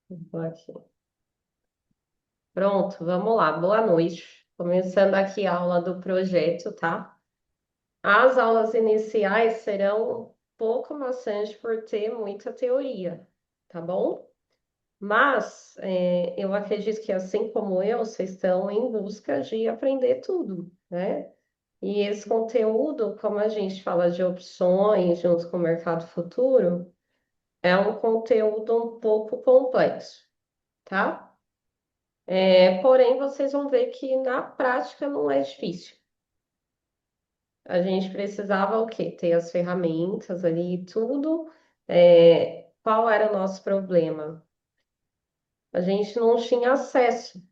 Vou aqui. Pronto, vamos lá. Boa noite. Começando aqui a aula do projeto, tá? As aulas iniciais serão um pouco maçantes por ter muita teoria, tá bom? Mas eu acredito que, assim como eu, vocês estão em busca de aprender tudo, né? E esse conteúdo, como a gente fala de opções junto com o mercado futuro, é um conteúdo um pouco complexo, tá? Porém, vocês vão ver que na prática não é difícil. A gente precisava o quê? Ter as ferramentas ali e tudo. Qual era o nosso problema? A gente não tinha acesso.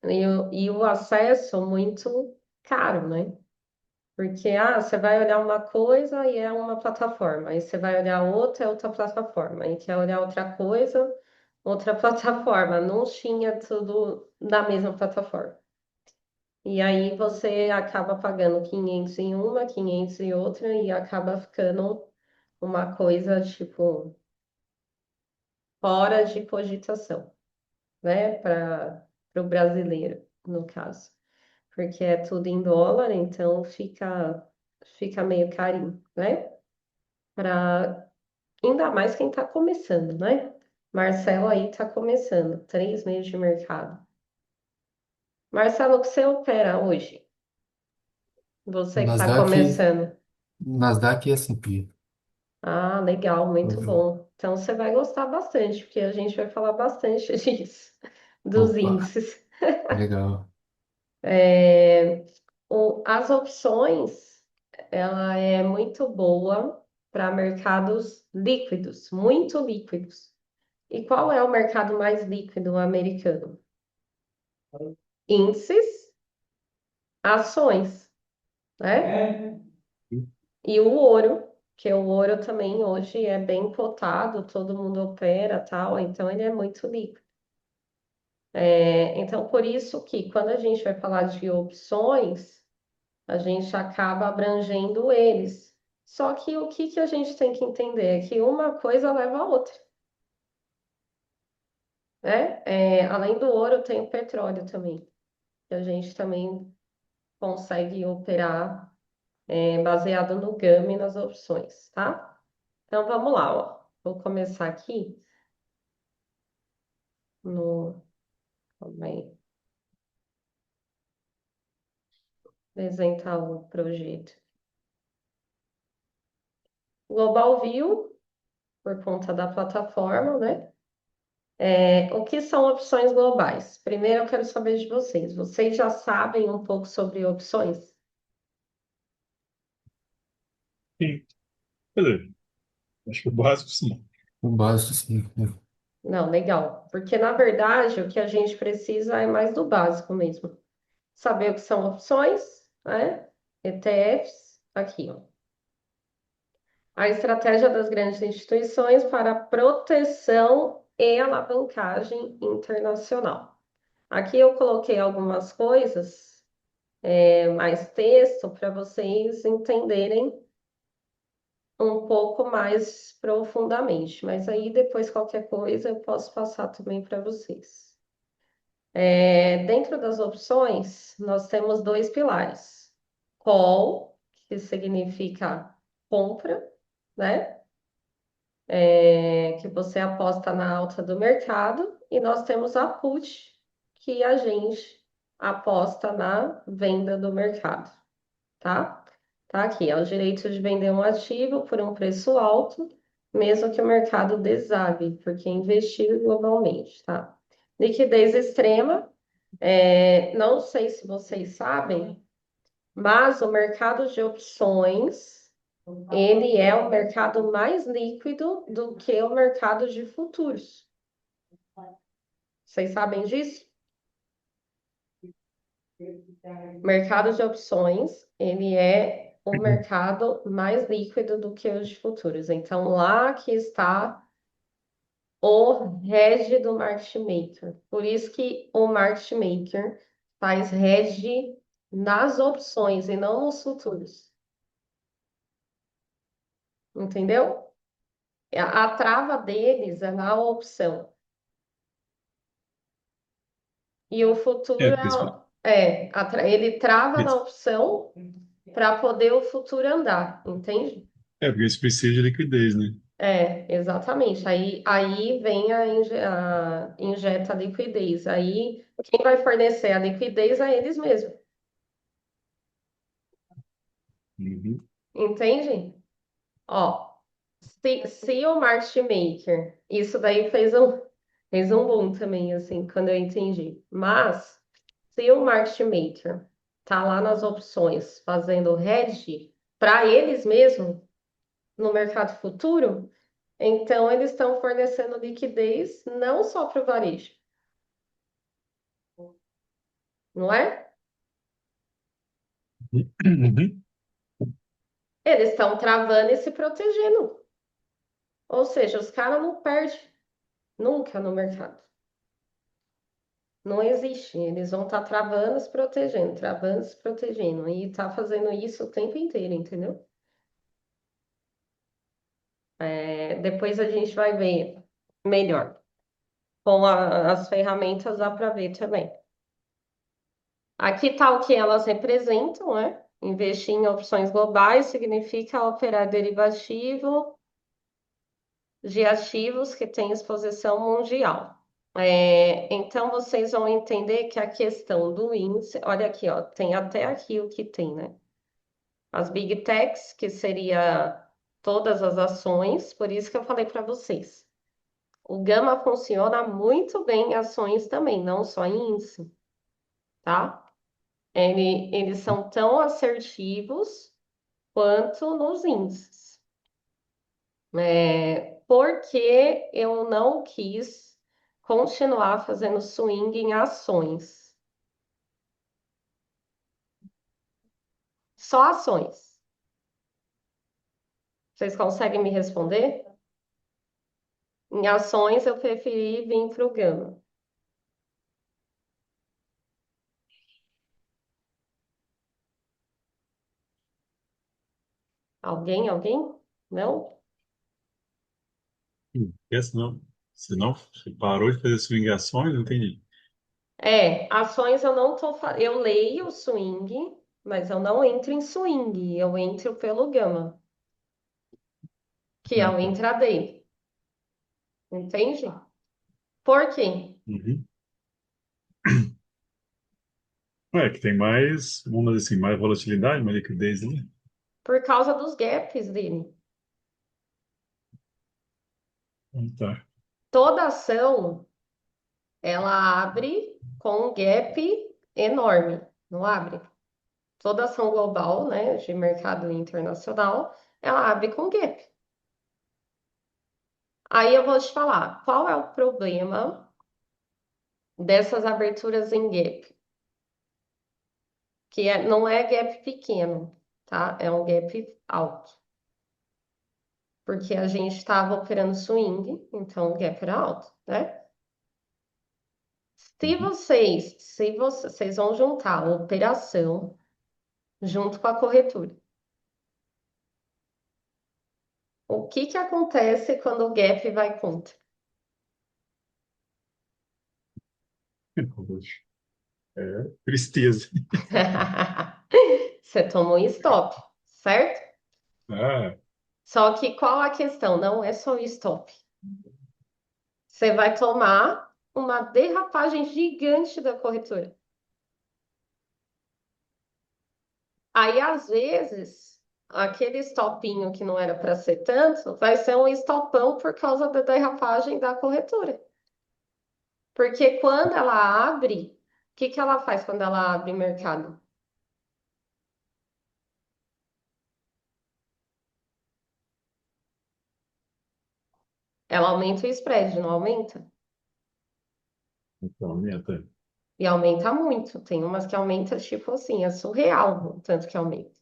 E o acesso muito caro, né? Porque você vai olhar uma coisa e é uma plataforma, aí você vai olhar outra, é outra plataforma, aí quer olhar outra coisa, outra plataforma. Não tinha tudo na mesma plataforma. E aí você acaba pagando 500 em uma, 500 em outra, e acaba ficando uma coisa, tipo, fora de cogitação, né? Para o brasileiro, no caso. Porque é tudo em dólar, então fica meio carinho, né? Para ainda mais quem está começando, né? Marcelo aí está começando, 3 meses de mercado. Marcelo, o que você opera hoje? Você que está Nasdaq, começando. Nasdaq e S&P. Ah, legal, muito Eu- bom. Então você vai gostar bastante, porque a gente vai falar bastante disso, dos Opa, índices. legal. É, as opções, ela é muito boa para mercados líquidos, muito líquidos. E qual é o mercado mais líquido americano? Índices, ações, né? E o ouro, que o ouro também hoje é bem cotado, todo mundo opera, tal, então ele é muito líquido. Então, por isso que quando a gente vai falar de opções, a gente acaba abrangendo eles. Só que o que que a gente tem que entender é que uma coisa leva a outra, né? Além do ouro, tem o petróleo também, que a gente também consegue operar baseado no GAM e nas opções, tá? Então, vamos lá, ó. Vou começar aqui no... Calma aí. Apresentar o projeto. Global View, por conta da plataforma, né? O que são opções globais? Primeiro eu quero saber de vocês. Vocês já sabem um pouco sobre opções? Sim, quer dizer, acho que o básico sim. O básico, sim. Não, legal. Porque, na verdade, o que a gente precisa é mais do básico mesmo. Saber o que são opções, né? ETFs, aqui, ó. A estratégia das grandes instituições para proteção e alavancagem internacional. Aqui eu coloquei algumas coisas, mais texto, para vocês entenderem um pouco mais profundamente, mas aí depois qualquer coisa eu posso passar também para vocês. Dentro das opções, nós temos dois pilares: call, que significa compra, né? Que você aposta na alta do mercado, e nós temos a put, que a gente aposta na venda do mercado, tá? Tá aqui, é o direito de vender um ativo por um preço alto, mesmo que o mercado desabe, porque investir globalmente, tá? Liquidez extrema, não sei se vocês sabem, mas o mercado de opções, ele é o mercado mais líquido do que o mercado de futuros. Vocês sabem disso? O mercado de opções, ele é o mercado mais líquido do que os de futuros. Então, lá que está o hedge do market maker. Por isso que o market maker faz hedge nas opções e não nos futuros. Entendeu? A trava deles é na opção. E o futuro Porque ele trava na eles, opção para poder o futuro andar, entende? porque eles precisam de liquidez, né? Exatamente. Aí vem a injeta a liquidez. Aí quem vai fornecer a liquidez é eles mesmos, Uhum. entende? Ó, se o market maker, isso daí fez um boom também, assim, quando eu entendi. Mas, se o market maker tá lá nas opções fazendo hedge para eles mesmos no mercado futuro, então eles estão fornecendo liquidez não só para o varejo, não é? Uhum. Eles estão travando e se protegendo. Ou seja, os caras não perdem nunca no mercado. Não existe. Eles vão estar travando, se protegendo. E tá fazendo isso o tempo inteiro, entendeu? Depois a gente vai ver melhor. Com as ferramentas dá para ver também. Aqui está o que elas representam, né? Investir em opções globais significa operar derivativo de ativos que têm exposição mundial. Então, vocês vão entender que a questão do índice, olha aqui, ó, tem até aqui o que tem, né? As Big Techs, que seria todas as ações, por isso que eu falei para vocês. O Gama funciona muito bem em ações também, não só em índice, tá? Eles são tão assertivos quanto nos índices. Porque eu não quis continuar fazendo swing em ações. Só ações. Vocês conseguem me responder? Em ações eu preferi vir para o Gama. Alguém? Alguém? Não? Essa não. Você parou de fazer swingações? Não entendi. Ações eu não tô. Eu leio o swing, mas eu não entro em swing. Eu entro pelo Gama, que é Ah, o tá. intraday. Entende? Por quê? Uhum. Que tem mais, vamos dizer assim, mais volatilidade, mais liquidez, né? Por causa dos gaps dele. Tá. Toda ação, ela abre com um gap enorme, não abre? Toda ação global, né, de mercado internacional, ela abre com gap. Aí eu vou te falar, qual é o problema dessas aberturas em gap? Não é gap pequeno, tá? É um gap alto. Porque a gente estava operando swing, então o gap era alto, né? Uhum. Se vocês vão juntar a operação junto com a corretora. O que que acontece quando o gap vai contra? Tristeza. Você toma um stop, certo? Ah, Só que qual a questão? Não é só o stop. Você vai tomar uma derrapagem gigante da corretora. Aí, às vezes, aquele stopinho que não era para ser tanto, vai ser um stopão por causa da derrapagem da corretora. Porque quando ela abre, o que que ela faz quando ela abre mercado? Ela aumenta o spread, não aumenta? então, aumenta. E aumenta muito. Tem umas que aumenta, tipo assim, é surreal o tanto que aumenta.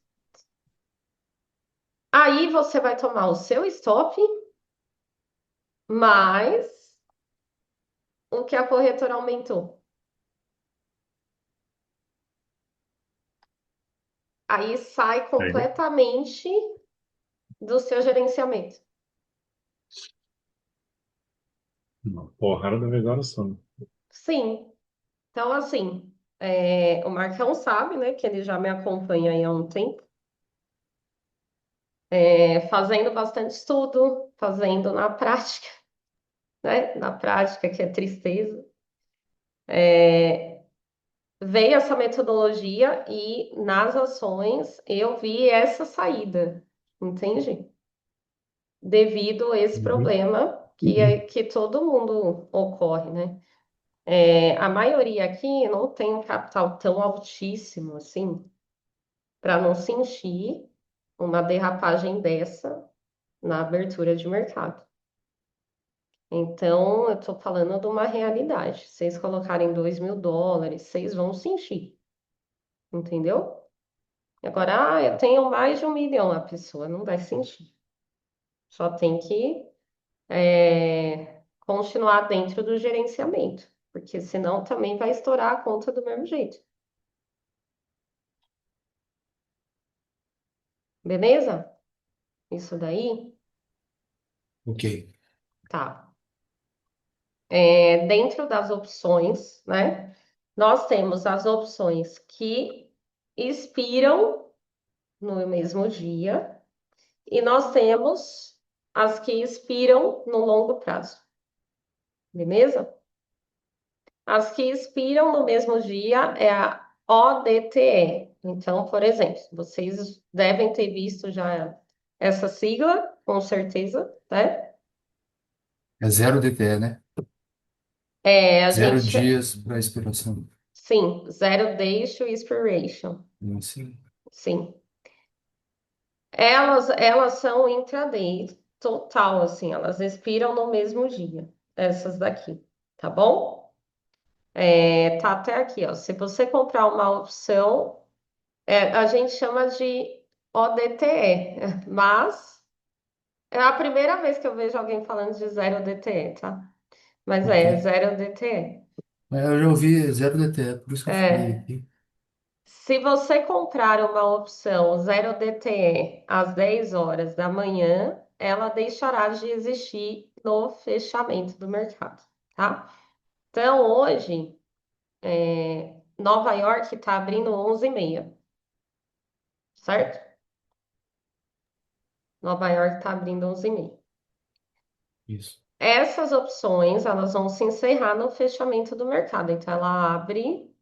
Aí você vai tomar o seu stop, mais o que a corretora aumentou. Aí sai É igual, completamente do seu gerenciamento. Uma porrada da vegana. Sim. Então, assim, o Marcão sabe, né, que ele já me acompanha aí há um tempo, fazendo bastante estudo, fazendo na prática, né? Na prática, que é tristeza. Veio essa metodologia e nas ações eu vi essa saída, entende? Devido a esse Uhum. problema que todo mundo ocorre, né? A maioria aqui não tem um capital tão altíssimo assim para não sentir uma derrapagem dessa na abertura de mercado. Então, eu estou falando de uma realidade. Se vocês colocarem US$ 2.000, vocês vão sentir, entendeu? Agora, eu tenho mais de 1 milhão, a pessoa não vai sentir. Só tem que continuar dentro do gerenciamento, porque senão também vai estourar a conta do mesmo jeito. Beleza? Isso daí? Ok. Tá. Dentro das opções, né? Nós temos as opções que expiram no mesmo dia e nós temos as que expiram no longo prazo. Beleza? As que expiram no mesmo dia é a ODTE. Então, por exemplo, vocês devem ter visto já essa sigla, com certeza, né? É zero DTE, né? A Zero gente, dias para expiração. sim, zero days to expiration, Sim. sim. Elas são intraday total, assim, elas expiram no mesmo dia, essas daqui, tá bom? Tá até aqui, ó. Se você comprar uma opção, a gente chama de ODTE, mas é a primeira vez que eu vejo alguém falando de zero DTE, tá? Mas Ok. zero DTE. Mas eu já ouvi zero DTE, por isso que eu falei É, aqui. se você comprar uma opção zero DTE às 10 horas da manhã, ela deixará de existir no fechamento do mercado, tá? Então, hoje, Nova York está abrindo 11h30, certo? Nova York está abrindo 11h30. Isso. Essas opções, elas vão se encerrar no fechamento do mercado. Então, ela abre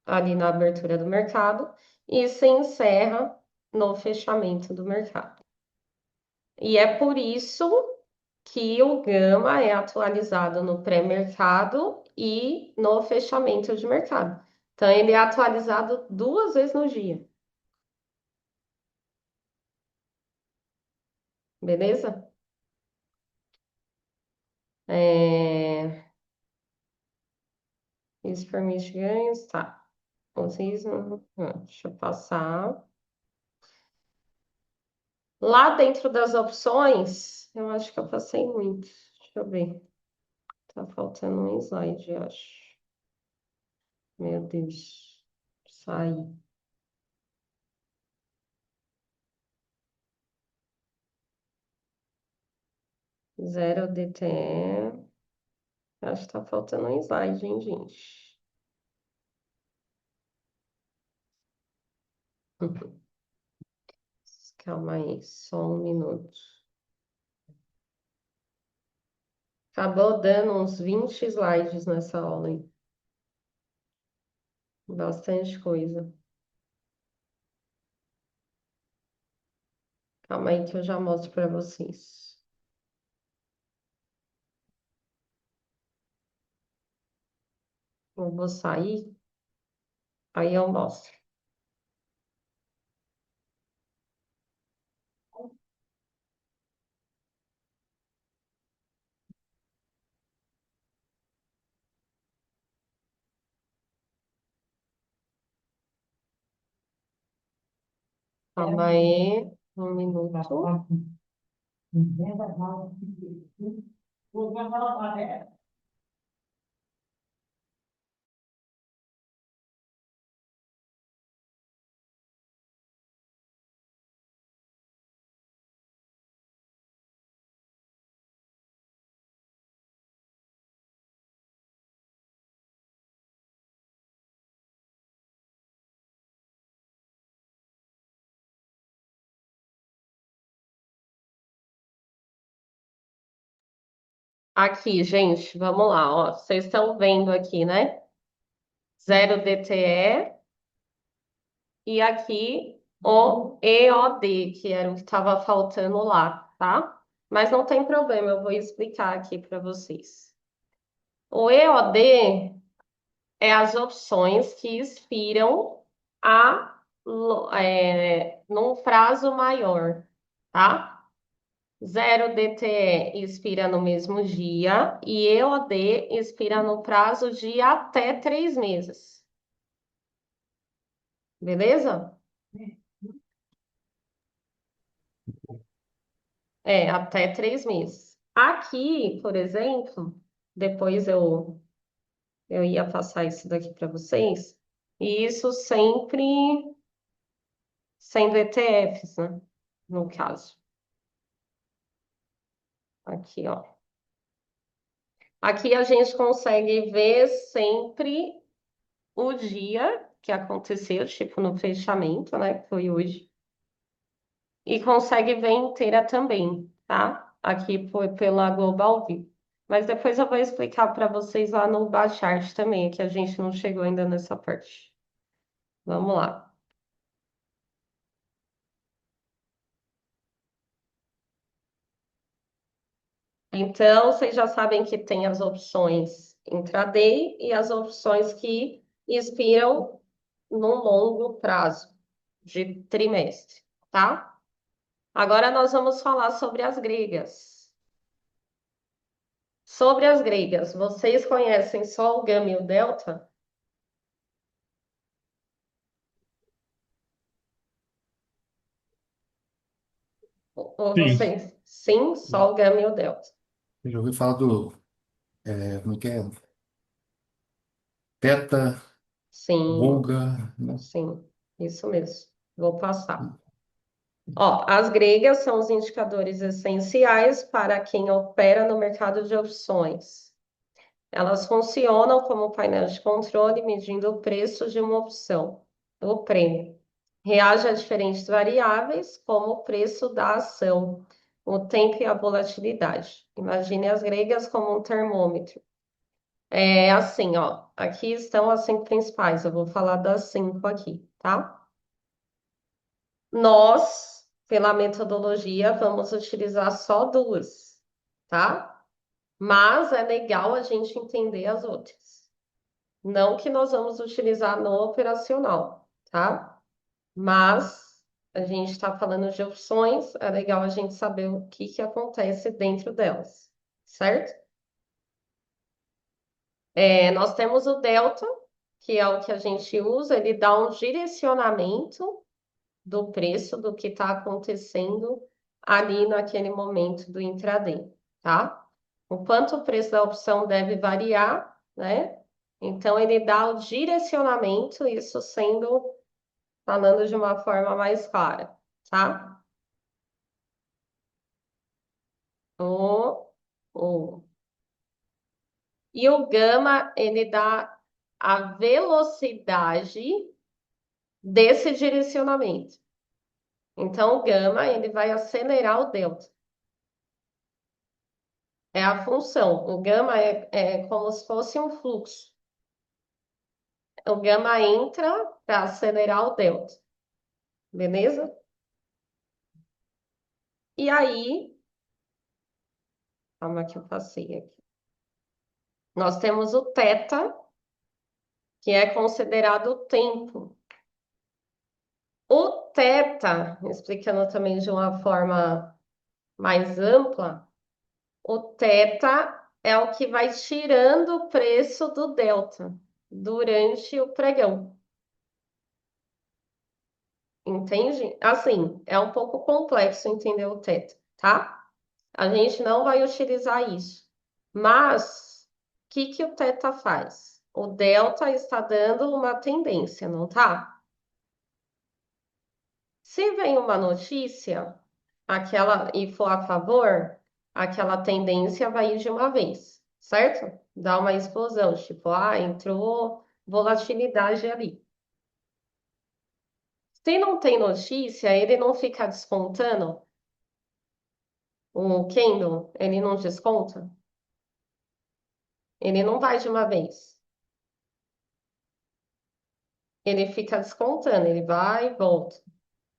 ali na abertura do mercado e se encerra no fechamento do mercado. E é por isso que o Gama é atualizado no pré-mercado e no fechamento de mercado. Então, ele é atualizado 2 vezes no dia, beleza? Isso permite ganhos, tá. Vocês, deixa eu passar. Lá dentro das opções, eu acho que eu passei muito. Deixa eu ver. Tá faltando um slide, eu acho. Meu Deus. Sai. Zero DTE. Acho que tá faltando um slide, hein, gente? Calma aí, só um minuto. Acabou dando uns 20 slides nessa aula, hein? Bastante coisa. Calma aí que eu já mostro para vocês. Eu vou sair, aí eu mostro. Calma aí, um minuto. Aqui, gente, vamos lá, ó. Vocês estão vendo aqui, né? 0 DTE e aqui o EOD, que era o que estava faltando lá, tá? Mas não tem problema, eu vou explicar aqui para vocês. O EOD é as opções que expiram num prazo maior, tá? 0 DTE expira no mesmo dia e EOD expira no prazo de até 3 meses. Beleza? É, até 3 meses. Aqui, por exemplo, depois eu ia passar isso daqui para vocês, e isso sempre sendo ETFs, né? No caso. Aqui, ó. Aqui a gente consegue ver sempre o dia que aconteceu, tipo no fechamento, né? Que foi hoje. E consegue ver inteira também, tá? Aqui foi pela Global View. Mas depois eu vou explicar para vocês lá no Bachart também, que a gente não chegou ainda nessa parte. Vamos lá. Então, vocês já sabem que tem as opções intraday e as opções que expiram num longo prazo de trimestre, tá? Agora nós vamos falar sobre as gregas. Sobre as gregas, vocês conhecem só o gama e o delta? Ou Sim, vocês? Sim, só o gama e o delta. Eu já ouvi falar do, como é que é? Teta, Sim, Volga, né? sim, isso mesmo. Vou passar. Ó, as gregas são os indicadores essenciais para quem opera no mercado de opções. Elas funcionam como painel de controle, medindo o preço de uma opção, o prêmio. Reage a diferentes variáveis, como o preço da ação, o tempo e a volatilidade. Imagine as gregas como um termômetro. É assim, ó. Aqui estão as 5 principais. Eu vou falar das 5 aqui, tá? Nós, pela metodologia, vamos utilizar só duas, tá? Mas é legal a gente entender as outras. Não que nós vamos utilizar no operacional, tá? Mas a gente está falando de opções, é legal a gente saber o que que acontece dentro delas, certo? Nós temos o delta, que é o que a gente usa, ele dá um direcionamento do preço do que está acontecendo ali naquele momento do intraday, tá? O quanto o preço da opção deve variar, né? Então, ele dá o direcionamento, isso sendo, falando de uma forma mais clara, tá? O, o. E o gama, ele dá a velocidade desse direcionamento. Então, o gama, ele vai acelerar o delta. É a função. O gama é como se fosse um fluxo. O gama entra para acelerar o delta. Beleza? E aí, calma que eu passei aqui. Nós temos o θ, que é considerado o tempo. O θ, explicando também de uma forma mais ampla, o θ é o que vai tirando o preço do delta durante o pregão. Entende? Assim, é um pouco complexo entender o θ, tá? A gente não vai utilizar isso. Mas, o que que o θ faz? O delta está dando uma tendência, não tá? Se vem uma notícia, aquela e for a favor, aquela tendência vai ir de uma vez, certo? Dá uma explosão, tipo, entrou volatilidade ali. Se não tem notícia, ele não fica descontando o candle, ele não desconta. Ele não vai de uma vez. Ele fica descontando, ele vai e volta,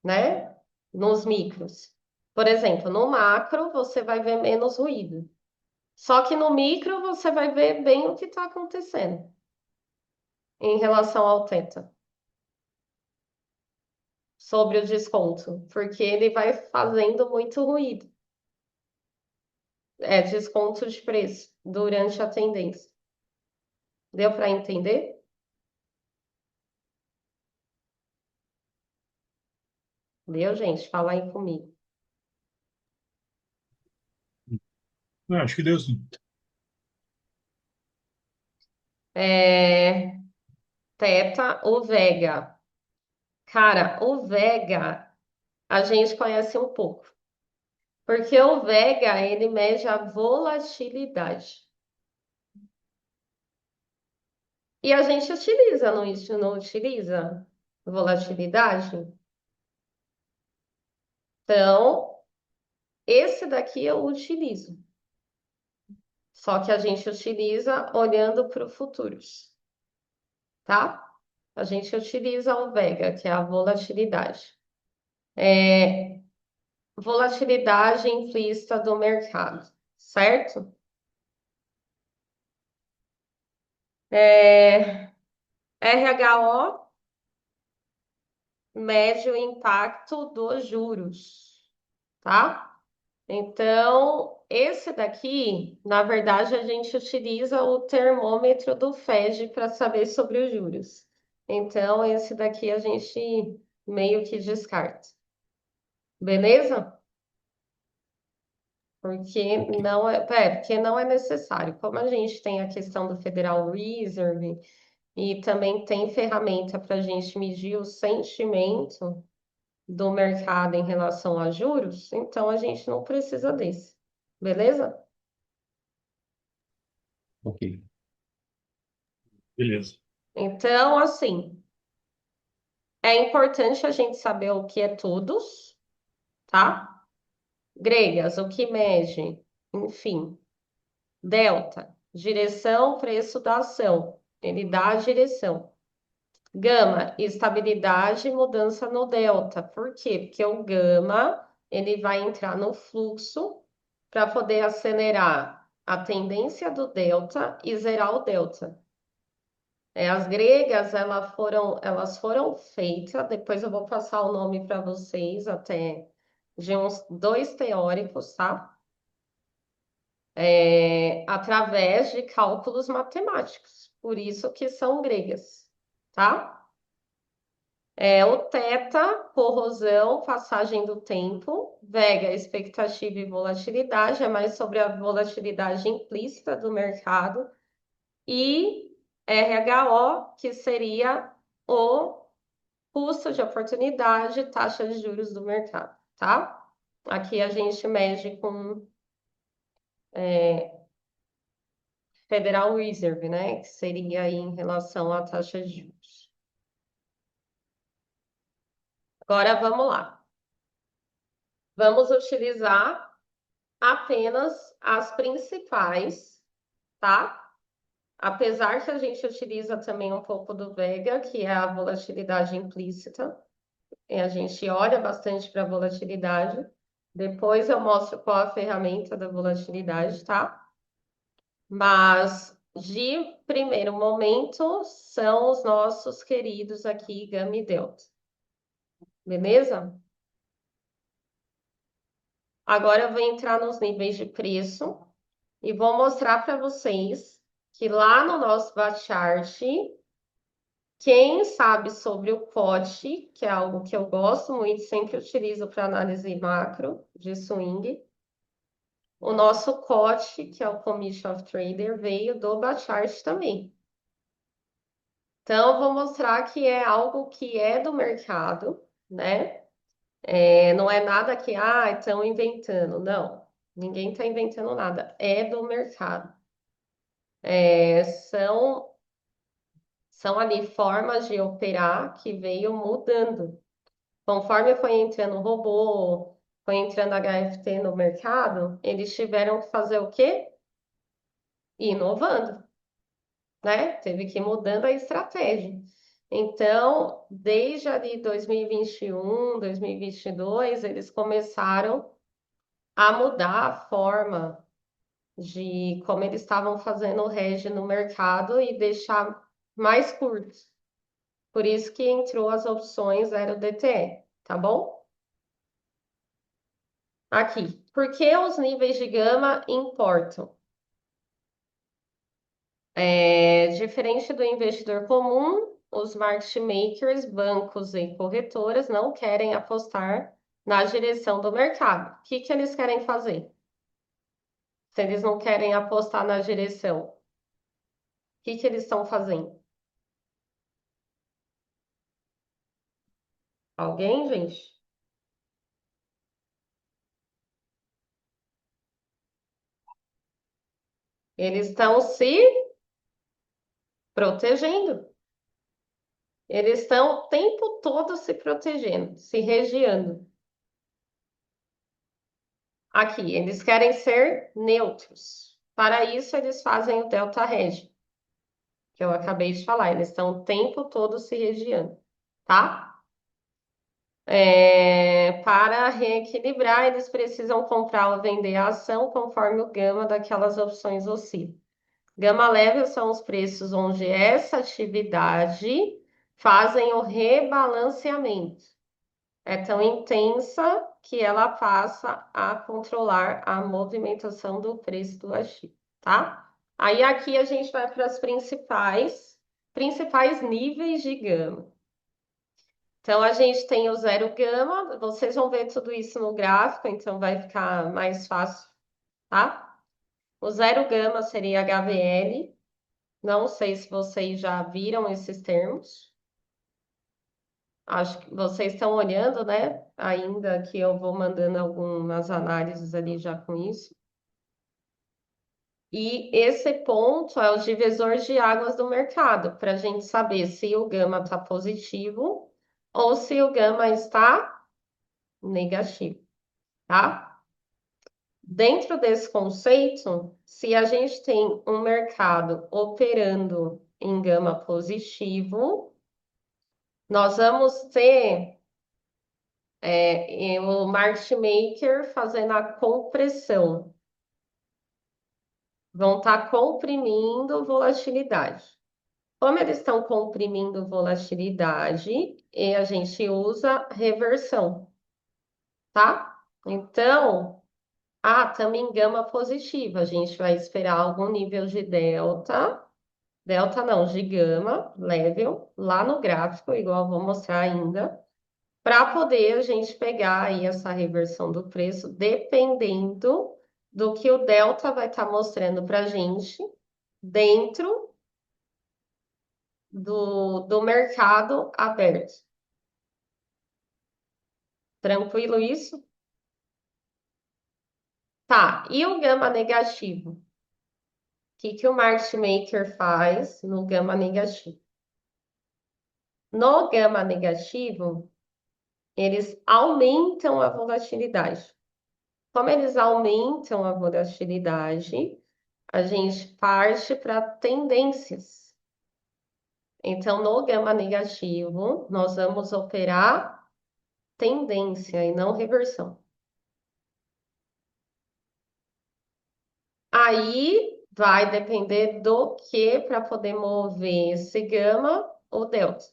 né? Nos micros. Por exemplo, no macro você vai ver menos ruído. Só que no micro você vai ver bem o que está acontecendo em relação ao teta, sobre o desconto, porque ele vai fazendo muito ruído. É desconto de preço durante a tendência. Deu para entender? Deu, gente? Fala aí comigo. Não, acho que deu sim. É, teta ou Vega? Cara, o Vega a gente conhece um pouco, porque o Vega ele mede a volatilidade. E a gente utiliza, não utiliza volatilidade? Então, esse daqui eu utilizo. Só que a gente utiliza olhando para o futuros, tá? A gente utiliza o Vega, que é a volatilidade. Volatilidade implícita do mercado, certo? É, RHO mede o impacto dos juros, tá? Então, esse daqui, na verdade, a gente utiliza o termômetro do Fed para saber sobre os juros. Então, esse daqui a gente meio que descarta. Beleza? Ok. Porque não é necessário. Como a gente tem a questão do Federal Reserve e também tem ferramenta para a gente medir o sentimento do mercado em relação a juros, então a gente não precisa desse. Beleza? Ok. Beleza. Então, assim, é importante a gente saber o que é todos, tá? Gregas, o que mede, enfim. Delta, direção, preço da ação. Ele dá a direção. Gama, estabilidade e mudança no delta. Por quê? Porque o gama, ele vai entrar no fluxo para poder acelerar a tendência do delta e zerar o delta. As gregas, elas foram feitas, depois eu vou passar o nome para vocês até de uns dois teóricos, tá? Através de cálculos matemáticos, por isso que são gregas, tá? O teta, corrosão, passagem do tempo, vega, expectativa e volatilidade, é mais sobre a volatilidade implícita do mercado, e RHO, que seria o custo de oportunidade, taxa de juros do mercado, tá? Aqui a gente mede com Federal Reserve, né? Que seria aí em relação à taxa de juros. Agora vamos lá. Vamos utilizar apenas as principais, tá? Apesar que a gente utiliza também um pouco do Vega, que é a volatilidade implícita, e a gente olha bastante para a volatilidade. Depois eu mostro qual a ferramenta da volatilidade, tá? Mas de primeiro momento são os nossos queridos aqui, Gama e Delta. Beleza? Agora eu vou entrar nos níveis de preço e vou mostrar para vocês que lá no nosso chart, quem sabe sobre o COT, que é algo que eu gosto muito, sempre utilizo para análise macro de swing, o nosso COT, que é o Commission of Trader, veio do Bachart também. Então, eu vou mostrar que é algo que é do mercado, né? Não é nada que, estão inventando. Não, ninguém está inventando nada. É do mercado. São ali formas de operar que veio mudando. Conforme foi entrando robô, foi entrando HFT no mercado, eles tiveram que fazer o quê? Inovando. né? Teve que ir mudando a estratégia. Então, desde ali 2021, 2022, eles começaram a mudar a forma de como eles estavam fazendo o hedge no mercado e deixar mais curto. Por isso que entrou as opções 0DTE, tá bom? Aqui. Por que os níveis de gama importam? Diferente do investidor comum, os market makers, bancos e corretoras não querem apostar na direção do mercado. O que que eles querem fazer? Se eles não querem apostar na direção, o que que eles estão fazendo? Alguém, gente? Eles estão se protegendo. Eles estão o tempo todo se protegendo, se regiando. Aqui, eles querem ser neutros. Para isso, eles fazem o delta hedge, que eu acabei de falar. Eles estão o tempo todo se regiando, tá? Para reequilibrar, eles precisam comprar ou vender a ação conforme o gama daquelas opções oscila. Gama level são os preços onde essa atividade fazem o rebalanceamento. É tão intensa que ela passa a controlar a movimentação do preço do ativo, tá? Aí aqui a gente vai para as principais níveis de gama. Então a gente tem o zero gama, vocês vão ver tudo isso no gráfico, então vai ficar mais fácil, tá? O zero gama seria HVL. Não sei se vocês já viram esses termos. Acho que vocês estão olhando, né? Ainda que eu vou mandando algumas análises ali já com isso. E esse ponto é o divisor de águas do mercado, para a gente saber se o gama está positivo ou se o gama está negativo, tá? Dentro desse conceito, se a gente tem um mercado operando em gama positivo, nós vamos ter e o market maker fazendo a compressão. Vão estar comprimindo volatilidade. Como eles estão comprimindo volatilidade, e a gente usa reversão, tá? Então, também gama positiva. A gente vai esperar algum nível de delta. Delta não, de gama, level, lá no gráfico, igual eu vou mostrar ainda para poder a gente pegar aí essa reversão do preço, dependendo do que o delta vai estar mostrando para a gente dentro do mercado aberto. Tranquilo isso? Tá, e o gama negativo? O que o market maker faz no gama negativo? No gama negativo, eles aumentam a volatilidade. Como eles aumentam a volatilidade, a gente parte para tendências. Então, no gama negativo, nós vamos operar tendência e não reversão. Aí vai depender do que para poder mover esse gama ou delta,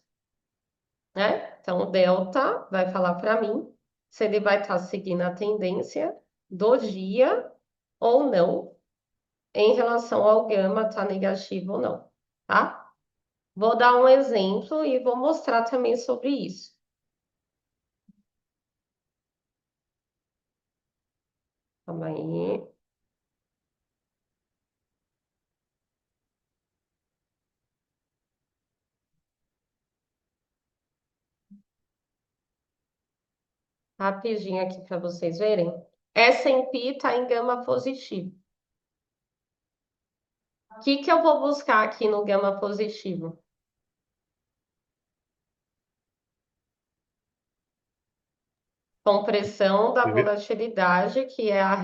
né? Então, o delta vai falar para mim se ele vai estar seguindo a tendência do dia ou não, em relação ao gama tá negativo ou não, tá? Vou dar um exemplo e vou mostrar também sobre isso. Calma aí. Rapidinho aqui para vocês verem. S&P está em gama positivo. O que que eu vou buscar aqui no gama positivo? Compressão da volatilidade, que é a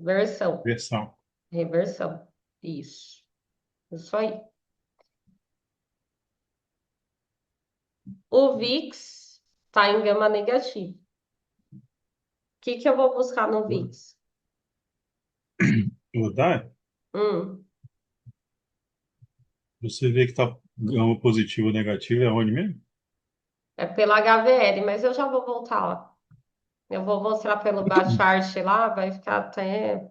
reversão. Versão. Reversão. Isso. Isso aí. O VIX está em gama negativa. O que eu vou buscar no VIX? Vou dar, Hum, você vê que tá gama positivo ou negativo, é onde mesmo? é pela HVL, mas eu já vou voltar lá. Eu vou mostrar pelo Bachart lá, vai ficar até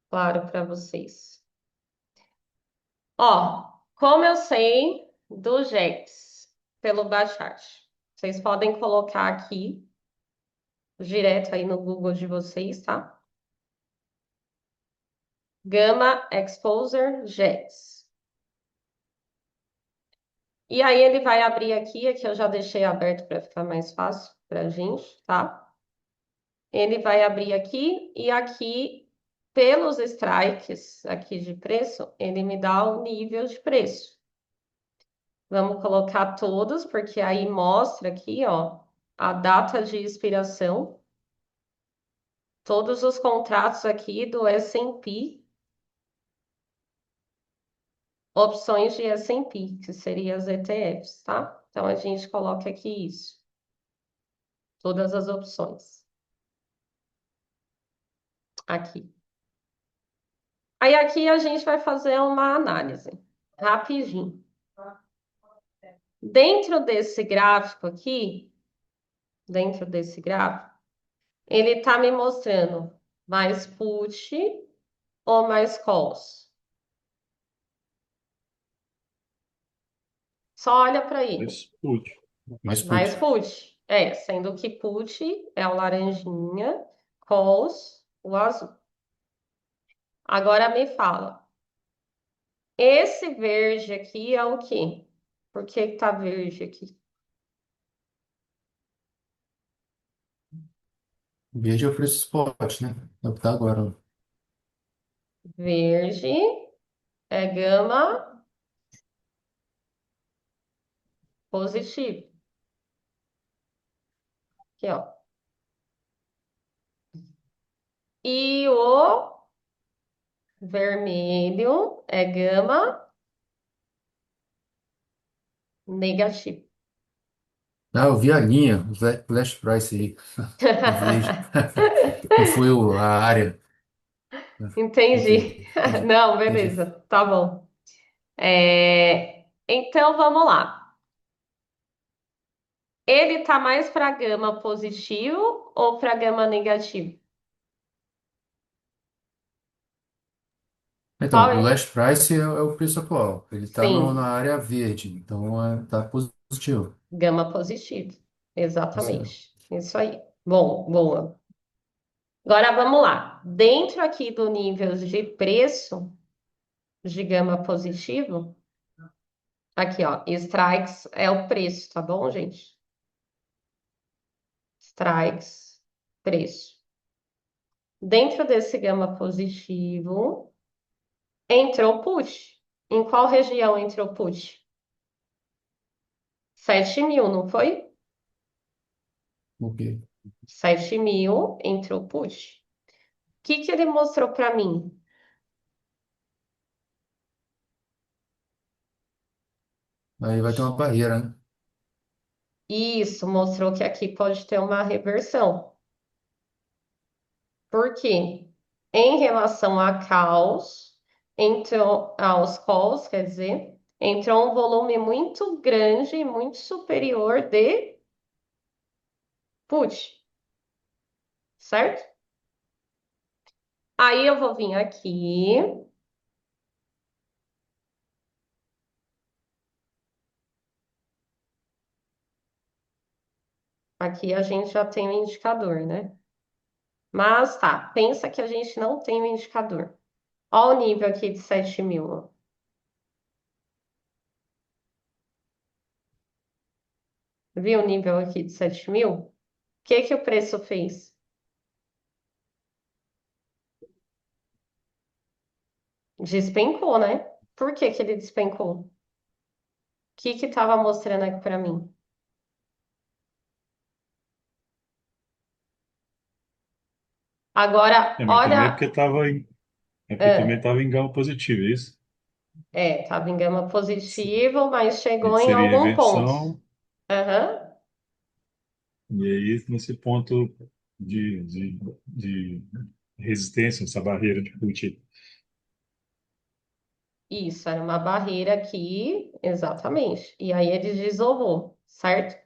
claro para vocês. Ó, como eu sei do JEX pelo Bachart? Vocês podem colocar aqui direto aí no Google de vocês, tá? Gamma Exposure JEX. E aí ele vai abrir aqui eu já deixei aberto para ficar mais fácil pra gente, tá? Ele vai abrir aqui e aqui, pelos strikes aqui de preço, ele me dá o nível de preço. Vamos colocar todos, porque aí mostra aqui, ó, a data de expiração, todos os contratos aqui do S&P, opções de S&P, que seriam as ETFs, tá? Então a gente coloca aqui isso, todas as opções, aqui. Aí aqui a gente vai fazer uma análise, rapidinho. Dentro desse gráfico aqui, dentro desse gráfico, ele está me mostrando mais put ou mais calls. Só olha para ele. Mas, putz, Mais Mais put. put. É, sendo que put é o laranjinha, calls o azul. Agora me fala, esse verde aqui é o quê? Por que que tá verde aqui? Verde é o preço spot, né? É o que tá agora. Verde é gama positivo. Aqui, ó. E o vermelho é gama negativo. Ah, eu vi a linha, o flash price aí, o verde. Não foi a área. Entendi. Entendi, entendi, Não, entendi. beleza, tá bom. Então vamos lá. Ele tá mais para gama positivo ou para gama negativo? Qual Então, o é? last price é o preço atual. Ele está na Sim, área verde, então tá positivo. gama positivo. Isso Exatamente. Isso aí. Bom, boa. Agora vamos lá. Dentro aqui do nível de preço de gama positivo, aqui ó, strikes é o preço, tá bom, gente? Strikes, preço. Dentro desse gama positivo, entrou put. Em qual região entrou put? 7.000, não foi? ok. 7.000 entrou put. O que ele mostrou para mim? Aí vai ter uma barreira, né? Isso, mostrou que aqui pode ter uma reversão. Por quê? Em relação a calls, entrou aos calls, quer dizer, entrou um volume muito grande, muito superior de put, certo? Aí eu vou vir aqui. Aqui a gente já tem o indicador, né? Mas tá, pensa que a gente não tem o indicador. Olha o nível aqui de 7.000. Ó. Viu o nível aqui de 7.000? O que o preço fez? Despencou, né? Por que ele despencou? O que estava mostrando aqui para mim? Agora, é, mas também é olha. porque tava em, é porque também ah, estava em gama positivo, é isso? Estava em gama positivo, mas E chegou em seria algum ponto. inversão, Aham. e aí nesse ponto de resistência, essa barreira de Putin. Isso, era uma barreira aqui, exatamente. E aí ele desovou, certo?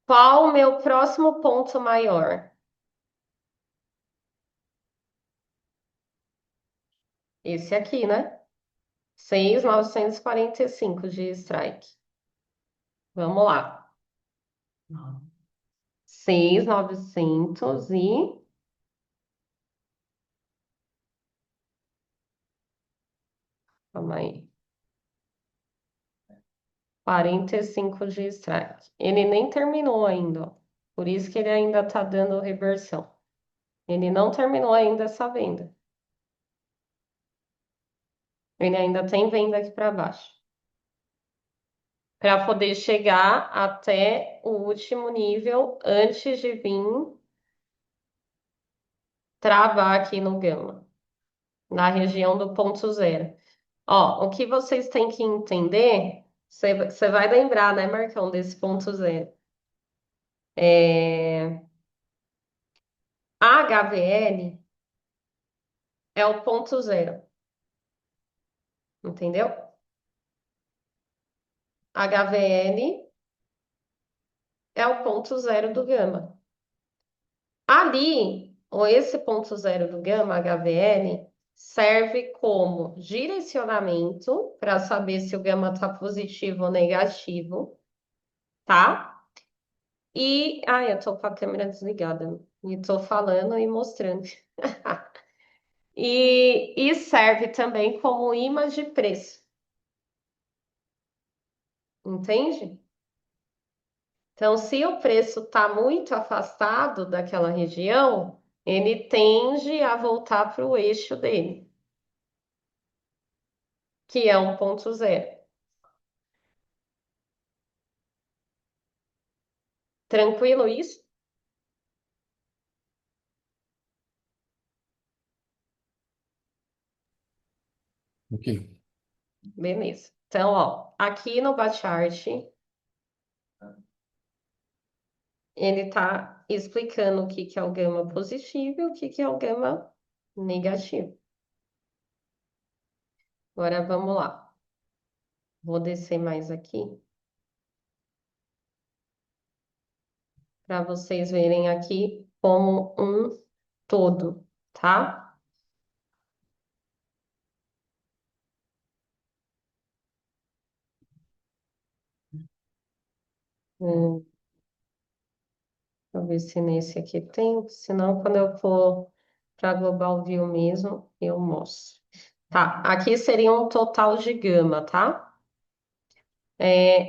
Qual o meu próximo ponto maior? Esse aqui, né? 6.945 de strike. Vamos lá. 6.900 e... Calma aí. 45 de strike. Ele nem terminou ainda, ó. Por isso que ele ainda tá dando reversão. Ele não terminou ainda essa venda. Ele ainda tem venda aqui para baixo. Para poder chegar até o último nível antes de vir travar aqui no gama, na região do ponto zero. Ó, o que vocês têm que entender, você vai lembrar, né, Marcão, desse ponto zero. A HVL é o ponto zero, entendeu? HVL é o ponto zero do gama. Ali, ou esse ponto zero do gama, HVL, serve como direcionamento para saber se o gama está positivo ou negativo, tá? E, eu tô com a câmera desligada e tô falando e mostrando. E serve também como imã de preço, entende? Então, se o preço está muito afastado daquela região, ele tende a voltar para o eixo dele, que é um ponto zero. Tranquilo isso? Ok. Beleza. Então, ó, aqui no Bachart, ele tá explicando o que que é o gama positivo e o que que é o gama negativo. Agora vamos lá. Vou descer mais aqui para vocês verem aqui como um todo, tá? Deixa eu ver se nesse aqui tem, senão quando eu for para Global View mesmo, eu mostro. Tá, aqui seria um total de gama, tá?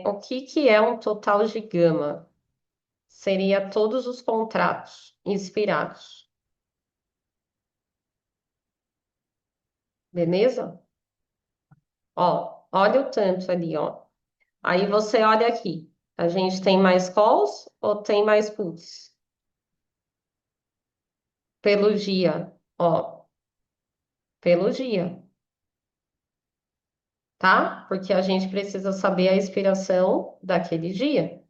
O que que é um total de gama? Seria todos os contratos inspirados, beleza? Ó, olha o tanto ali, ó. Aí você olha aqui. A gente tem mais calls ou tem mais puts? Pelo dia, ó, pelo dia, tá? Porque a gente precisa saber a expiração daquele dia.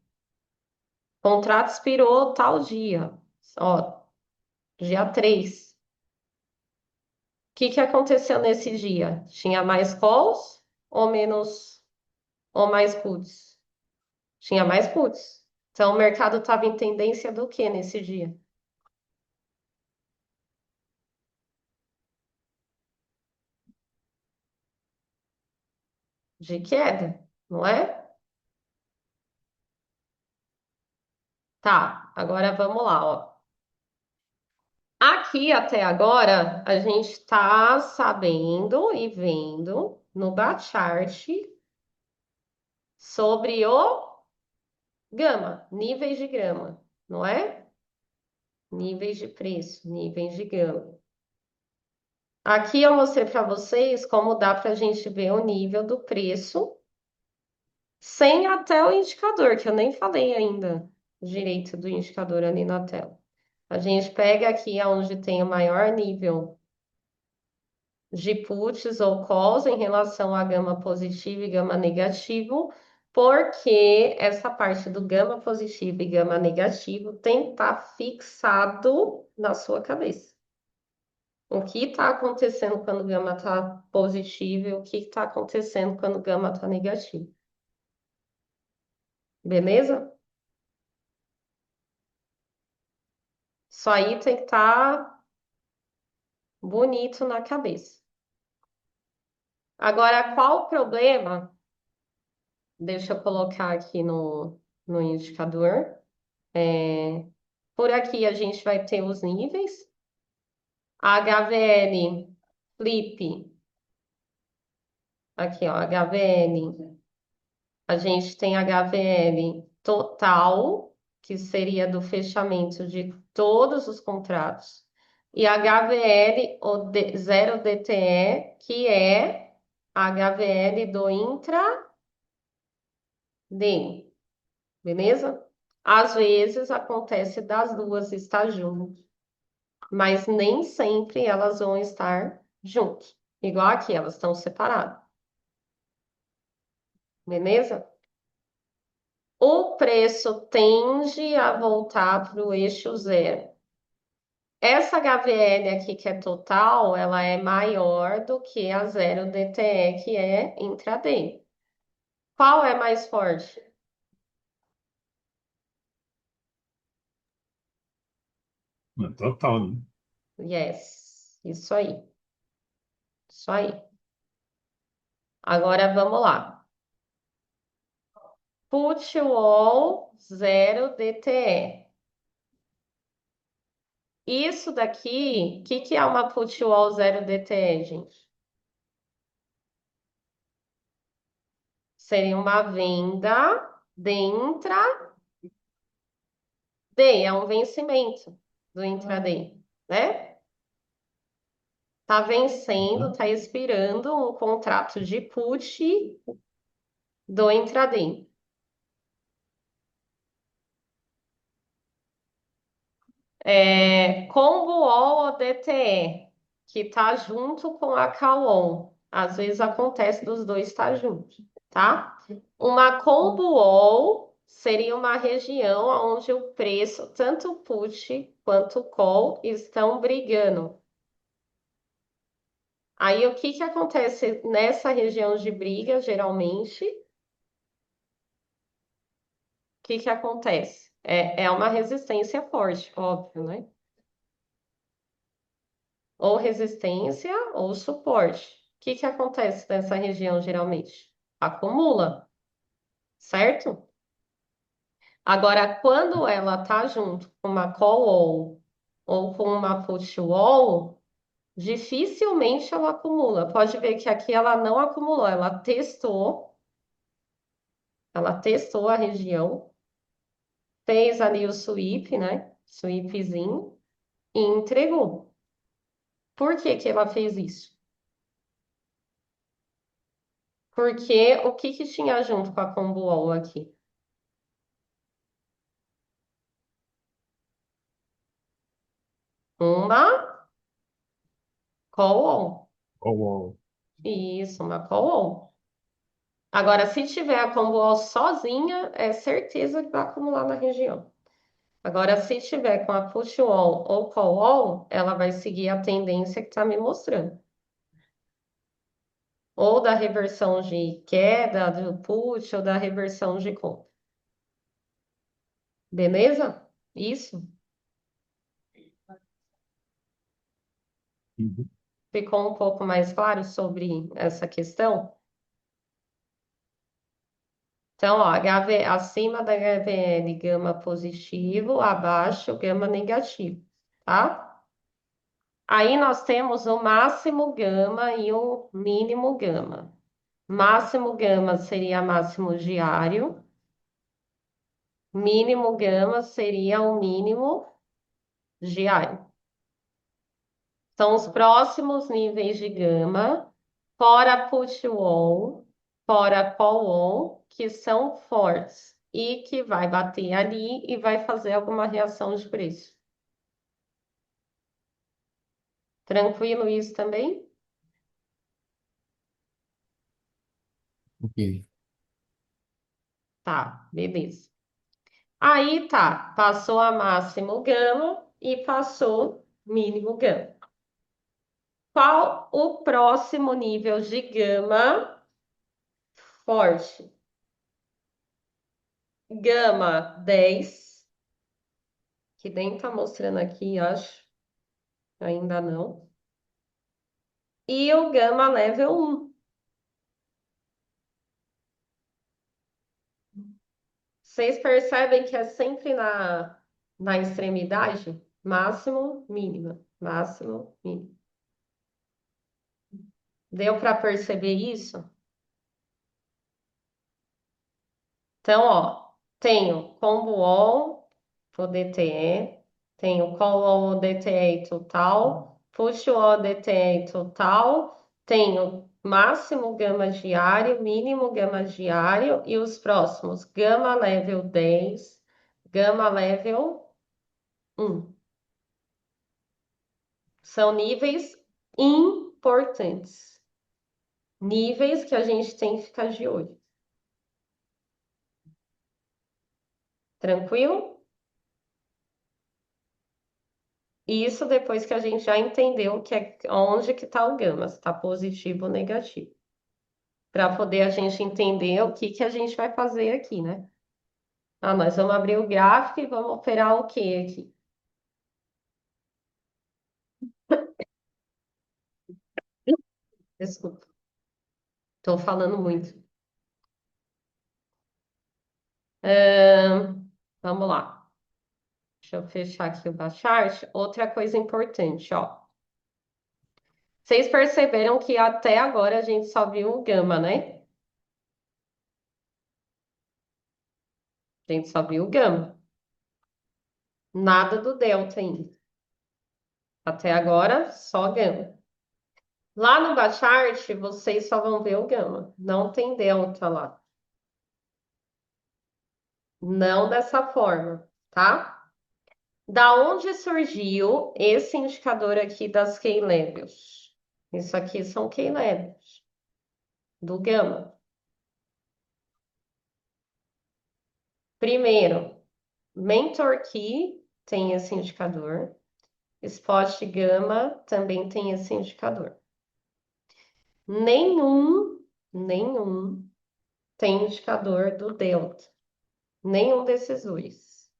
Contrato expirou tal dia, ó, dia 3. O que que aconteceu nesse dia? Tinha mais calls ou menos ou mais puts? Tinha mais puts. Então o mercado estava em tendência do que nesse dia? De queda, não é? Tá, agora vamos lá, ó. Aqui até agora a gente está sabendo e vendo no Bachart sobre o gama, níveis de gama, não é? Níveis de preço, níveis de gama. Aqui eu mostrei para vocês como dá para a gente ver o nível do preço sem até o indicador, que eu nem falei ainda direito do indicador ali na tela. A gente pega aqui onde tem o maior nível de puts ou calls em relação a gama positivo e gama negativo, porque essa parte do gama positivo e gama negativo tem que estar fixado na sua cabeça. O que está acontecendo quando o gama está positivo e o que está acontecendo quando o gama está negativo. Beleza? Isso aí tem que estar bonito na cabeça. Agora, qual o problema? Deixa eu colocar aqui no indicador. Por aqui a gente vai ter os níveis. HVL flip. Aqui, ó, HVL. A gente tem HVL total, que seria do fechamento de todos os contratos. E HVL, o 0 DTE, que é HVL do intraday. Beleza? Às vezes acontece das duas estar juntas, mas nem sempre elas vão estar juntas. Igual aqui, elas estão separadas. Beleza? O preço tende a voltar para o eixo zero. Essa HVL aqui, que é total, ela é maior do que a 0 DTE, que é intraday. Qual é mais forte? É total, né? Yes, isso aí. Isso aí. Agora vamos lá. Put wall 0 DTE. Isso daqui, o que é uma put wall 0 DTE, gente? Seria uma venda dentro é um vencimento do intraday, né? Tá vencendo, Uhum. tá expirando um contrato de put do intraday. Combo All ou DTE, que tá junto com a Call-On. Às vezes acontece dos dois estar juntos, tá? Uma Combo All seria uma região onde o preço, tanto o put quanto o call, estão brigando. Aí, o que que acontece nessa região de briga, geralmente? O que que acontece? É uma resistência forte, óbvio, né? Ou resistência ou suporte. O que que acontece nessa região, geralmente? Acumula, certo? Agora, quando ela tá junto com uma call wall ou com uma put wall, dificilmente ela acumula. Pode ver que aqui ela não acumulou, ela testou a região, fez ali o sweep, né? Sweepzinho e entregou. Por que que ela fez isso? Porque o que que tinha junto com a combo wall aqui? Uma call wall. Ou, Isso, uma call wall. Agora, se tiver a combo wall sozinha, é certeza que vai acumular na região. Agora, se tiver com a push wall ou call wall, ela vai seguir a tendência que está me mostrando. Ou da reversão de queda do put ou da reversão de compra. Beleza? Isso. uhum. Ficou um pouco mais claro sobre essa questão? Então, ó, acima da HVL, gama positivo, abaixo, gama negativo, tá? Aí nós temos o máximo gama e o mínimo gama. Máximo gama seria máximo diário, mínimo gama seria o mínimo diário. São os próximos níveis de gama, fora put wall, fora call wall, que são fortes e que vai bater ali e vai fazer alguma reação de preço. Tranquilo isso também? Ok. Tá, beleza. Aí tá, passou a máximo gama e passou mínimo gama. Qual o próximo nível de gama forte? Gama 10, que nem tá mostrando aqui, acho. Ainda não. E o gama level 1. Vocês percebem que é sempre na extremidade? Máximo, mínimo. Máximo, mínimo. Deu para perceber isso? Então, ó, tenho combo all, o DTE, tenho call all DTE total, push all DTE total, tenho máximo gama diário, mínimo gama diário e os próximos, gama level 10, gama level 1. São níveis importantes, níveis que a gente tem que ficar de olho. Tranquilo? Isso depois que a gente já entendeu que é onde que está o gama, se está positivo ou negativo. Para poder a gente entender o que a gente vai fazer aqui, né? Ah, nós vamos abrir o gráfico e vamos operar o que aqui? Desculpa, estou falando muito. Vamos lá. Deixa eu fechar aqui o Bachart. Outra coisa importante, ó. Vocês perceberam que até agora a gente só viu o gama, né? A gente só viu o gama. Nada do delta ainda. Até agora, só gama. Lá no Bachart, vocês só vão ver o gama. Não tem delta lá. Não dessa forma, tá? Da onde surgiu esse indicador aqui das key levels? Isso aqui são key levels do gama. Primeiro, mentor key tem esse indicador. Spot gama também tem esse indicador. Nenhum tem indicador do delta. Nenhum desses dois.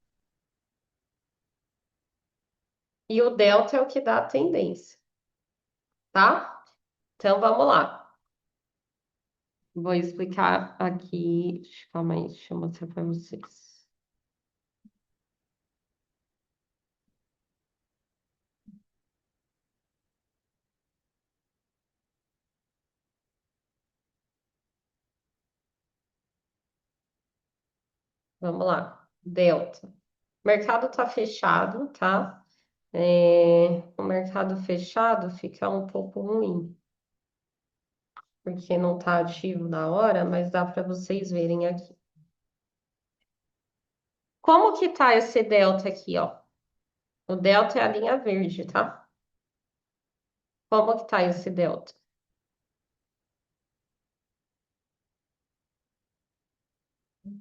E o delta é o que dá a tendência, tá? Então vamos lá. Vou explicar aqui. Calma aí, deixa eu mostrar para vocês. Vamos lá. Delta. O mercado está fechado, tá? O mercado fechado fica um pouco ruim, porque não está ativo na hora, mas dá para vocês verem aqui. Como que tá esse delta aqui, ó? O delta é a linha verde, tá? Como que tá esse delta?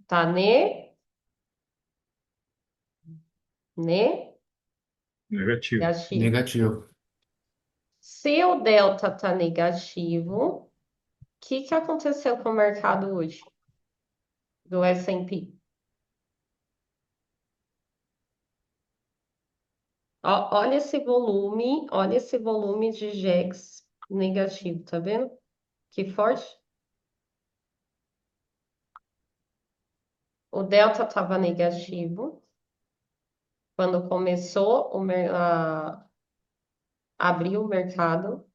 Tá Negativo. negativo. Negativo. Se o delta tá negativo, o que aconteceu com o mercado hoje do S&P? Olha esse volume de JEX negativo, tá vendo? Que forte. O delta estava negativo quando começou a abrir o mercado.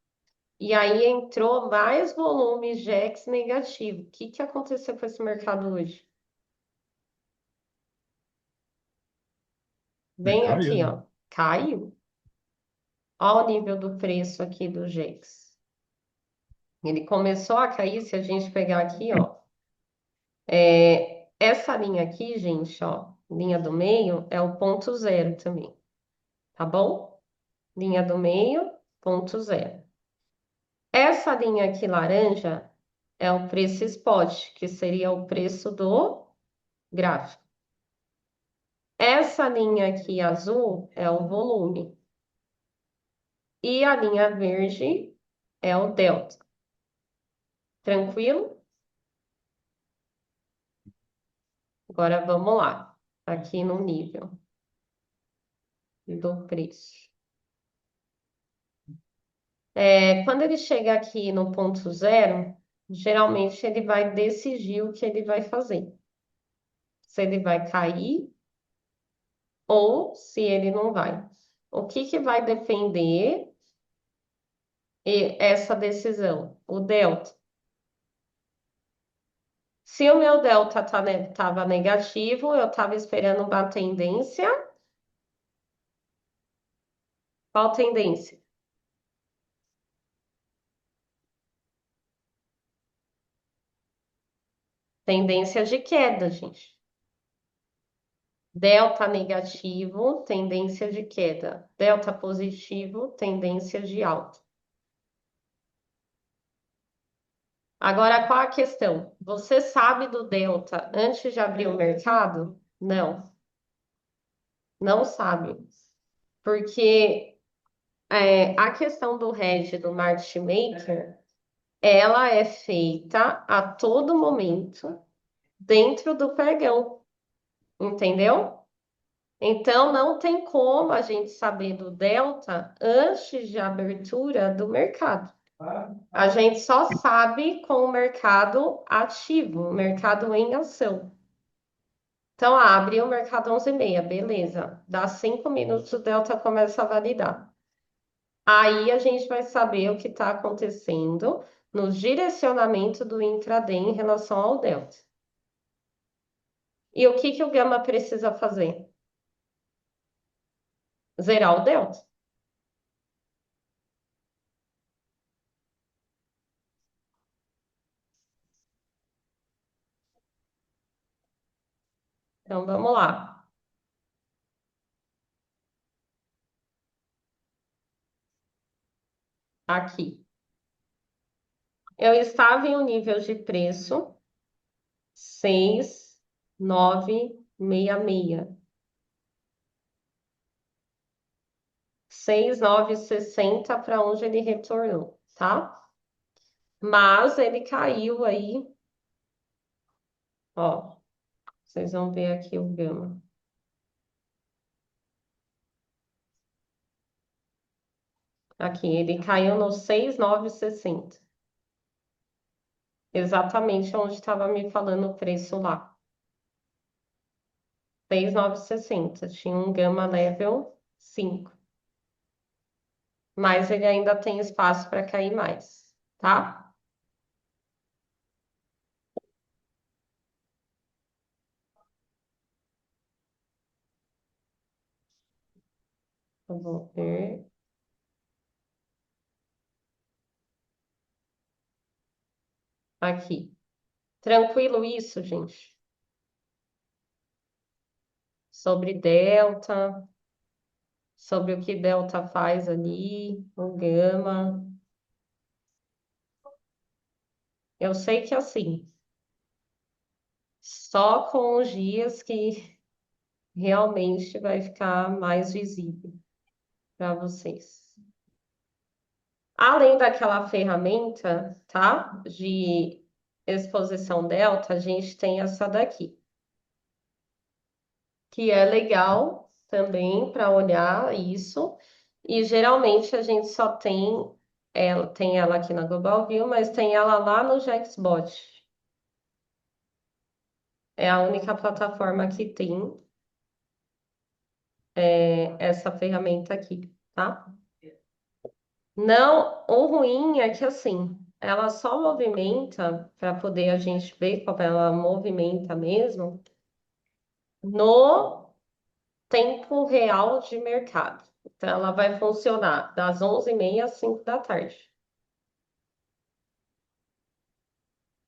E aí entrou mais volume JEX negativo. O que aconteceu com esse mercado hoje? Bem Caiu, aqui, né? ó. Caiu. Olha o nível do preço aqui do JEX. Ele começou a cair, se a gente pegar aqui, ó. Essa linha aqui, gente, ó, linha do meio, é o ponto zero também, tá bom? Linha do meio, ponto zero. Essa linha aqui laranja é o preço spot, que seria o preço do gráfico. Essa linha aqui azul é o volume. E a linha verde é o delta. Tranquilo? Agora vamos lá, aqui no nível do preço. Quando ele chega aqui no ponto zero, geralmente ele vai decidir o que ele vai fazer. Se ele vai cair ou se ele não vai. O que que vai defender essa decisão? O delta. Se o meu delta estava negativo, eu estava esperando uma tendência. Qual tendência? Tendência de queda, gente. Delta negativo, tendência de queda. Delta positivo, tendência de alta. Agora, qual a questão? Você sabe do delta antes de abrir o mercado? Não, não sabe. Porque a questão do hedge do market maker, ela é feita a todo momento dentro do pregão, entendeu? Então, não tem como a gente saber do delta antes de abertura do mercado. A gente só sabe com o mercado ativo, o mercado em ação. Então, abre o mercado 11h30, beleza. Dá 5 minutos, o delta começa a validar. Aí a gente vai saber o que está acontecendo no direcionamento do intraday em relação ao delta. E o que que o gama precisa fazer? Zerar o delta. Então, vamos lá. Aqui. Eu estava em um nível de preço 6,966. 6,960 para onde ele retornou, tá? Mas ele caiu aí, ó. Vocês vão ver aqui o gama. Aqui, ele caiu no 6,960. Exatamente onde estava me falando o preço lá. 6,960. Tinha um gama level 5. Mas ele ainda tem espaço para cair mais, tá? Eu vou ver aqui. Tranquilo isso, gente? Sobre delta, sobre o que delta faz ali, o gama. Eu sei que assim, só com os dias que realmente vai ficar mais visível para vocês. Além daquela ferramenta, tá? De exposição delta, a gente tem essa daqui, que é legal também para olhar isso. E geralmente a gente só tem ela aqui na Global View, mas tem ela lá no Jaxbot. É a única plataforma que tem essa ferramenta aqui, tá? Não, o ruim é que assim, ela só movimenta para poder a gente ver como ela movimenta mesmo no tempo real de mercado. Então, ela vai funcionar das 11h30 às 5 da tarde.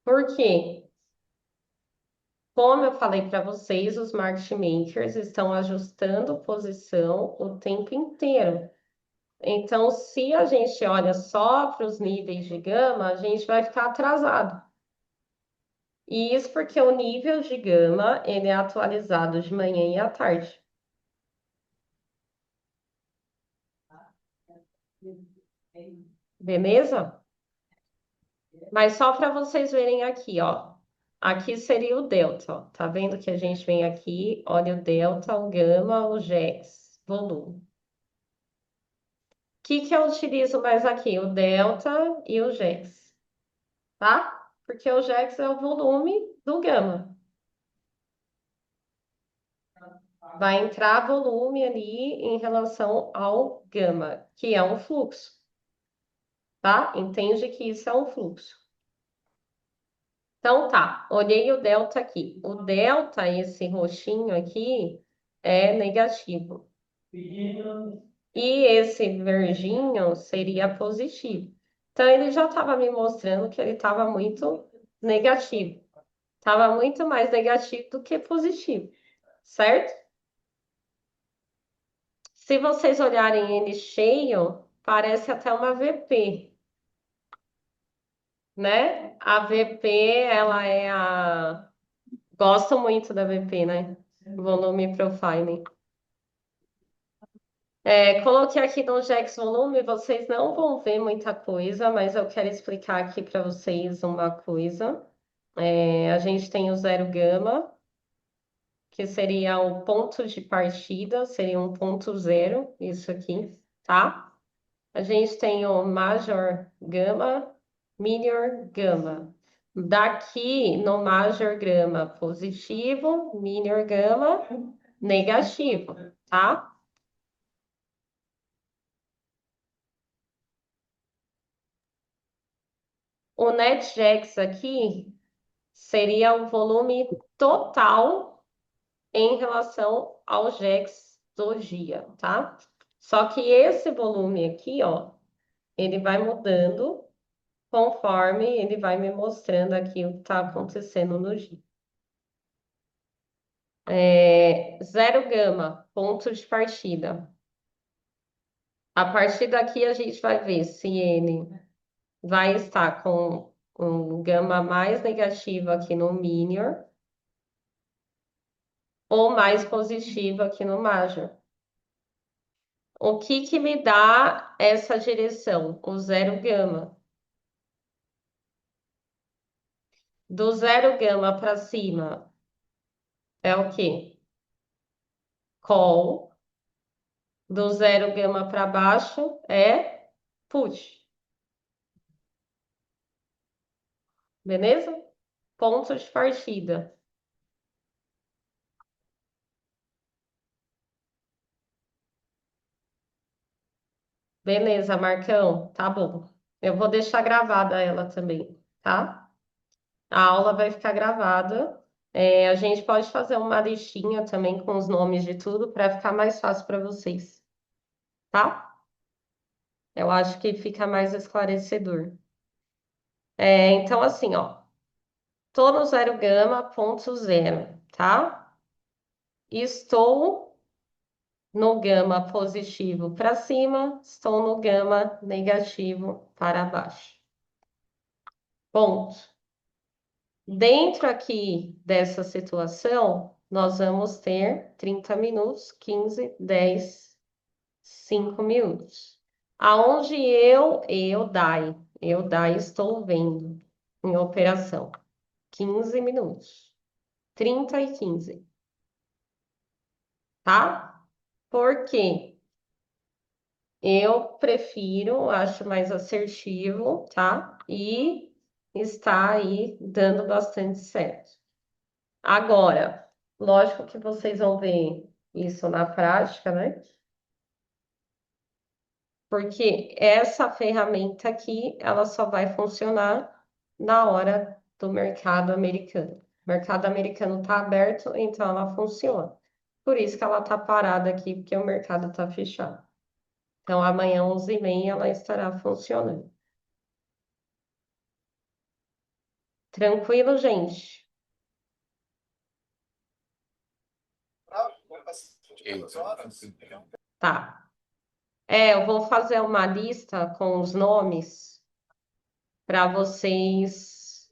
Por quê? Como eu falei para vocês, os market makers estão ajustando posição o tempo inteiro. Então, se a gente olha só para os níveis de gama, a gente vai ficar atrasado. E isso porque o nível de gama, ele é atualizado de manhã e à tarde. Beleza? Mas só para vocês verem aqui, ó. Aqui seria o delta, ó. Tá vendo que a gente vem aqui, olha o delta, o gama, o jex, volume. O que que eu utilizo mais aqui? O delta e o jex, tá? Porque o jex é o volume do gama. Vai entrar volume ali em relação ao gama, que é um fluxo, tá? Entende que isso é um fluxo. Então tá, olhei o delta aqui. O delta, esse roxinho aqui, é negativo. E esse verdinho seria positivo. Então ele já estava me mostrando que ele estava muito negativo. Estava muito mais negativo do que positivo, certo? Se vocês olharem ele cheio, parece até uma VP, né? A VP, ela é a... Gosto muito da VP, né? Volume Profiling. Coloquei aqui no Jax Volume, vocês não vão ver muita coisa, mas eu quero explicar aqui para vocês uma coisa. A gente tem o zero gama, que seria o ponto de partida, seria um ponto zero, isso aqui, tá? A gente tem o major gama, minor gama. Daqui no major gama positivo, minor gama negativo, tá? O NetJax aqui seria o volume total em relação ao JAX do dia, tá? Só que esse volume aqui, ó, ele vai mudando conforme ele vai me mostrando aqui o que está acontecendo no dia. Zero gama, ponto de partida. A partir daqui a gente vai ver se ele vai estar com um gama mais negativo aqui no minor ou mais positivo aqui no major. O que que me dá essa direção? O zero gama. Do zero gama para cima é o quê? Call. Do zero gama para baixo é push. Beleza? Ponto de partida. Beleza, Marcão? Tá bom. Eu vou deixar gravada ela também, tá? A aula vai ficar gravada. A gente pode fazer uma listinha também com os nomes de tudo para ficar mais fácil para vocês, tá? Eu acho que fica mais esclarecedor. Então, assim, ó, tô no zero gama, ponto zero, tá? Estou no gama positivo para cima, estou no gama negativo para baixo. Ponto. Dentro aqui dessa situação, nós vamos ter 30 minutos, 15, 10, 5 minutos. Aonde DAI, estou vendo em operação. 15 minutos. 30 e 15, tá? Por quê? Eu prefiro, acho mais assertivo, tá? E está aí dando bastante certo. Agora, lógico que vocês vão ver isso na prática, né? Porque essa ferramenta aqui, ela só vai funcionar na hora do mercado americano. O mercado americano está aberto, então ela funciona. Por isso que ela está parada aqui, porque o mercado está fechado. Então, amanhã, 11h30, ela estará funcionando. Tranquilo, gente? Tá. Eu vou fazer uma lista com os nomes para vocês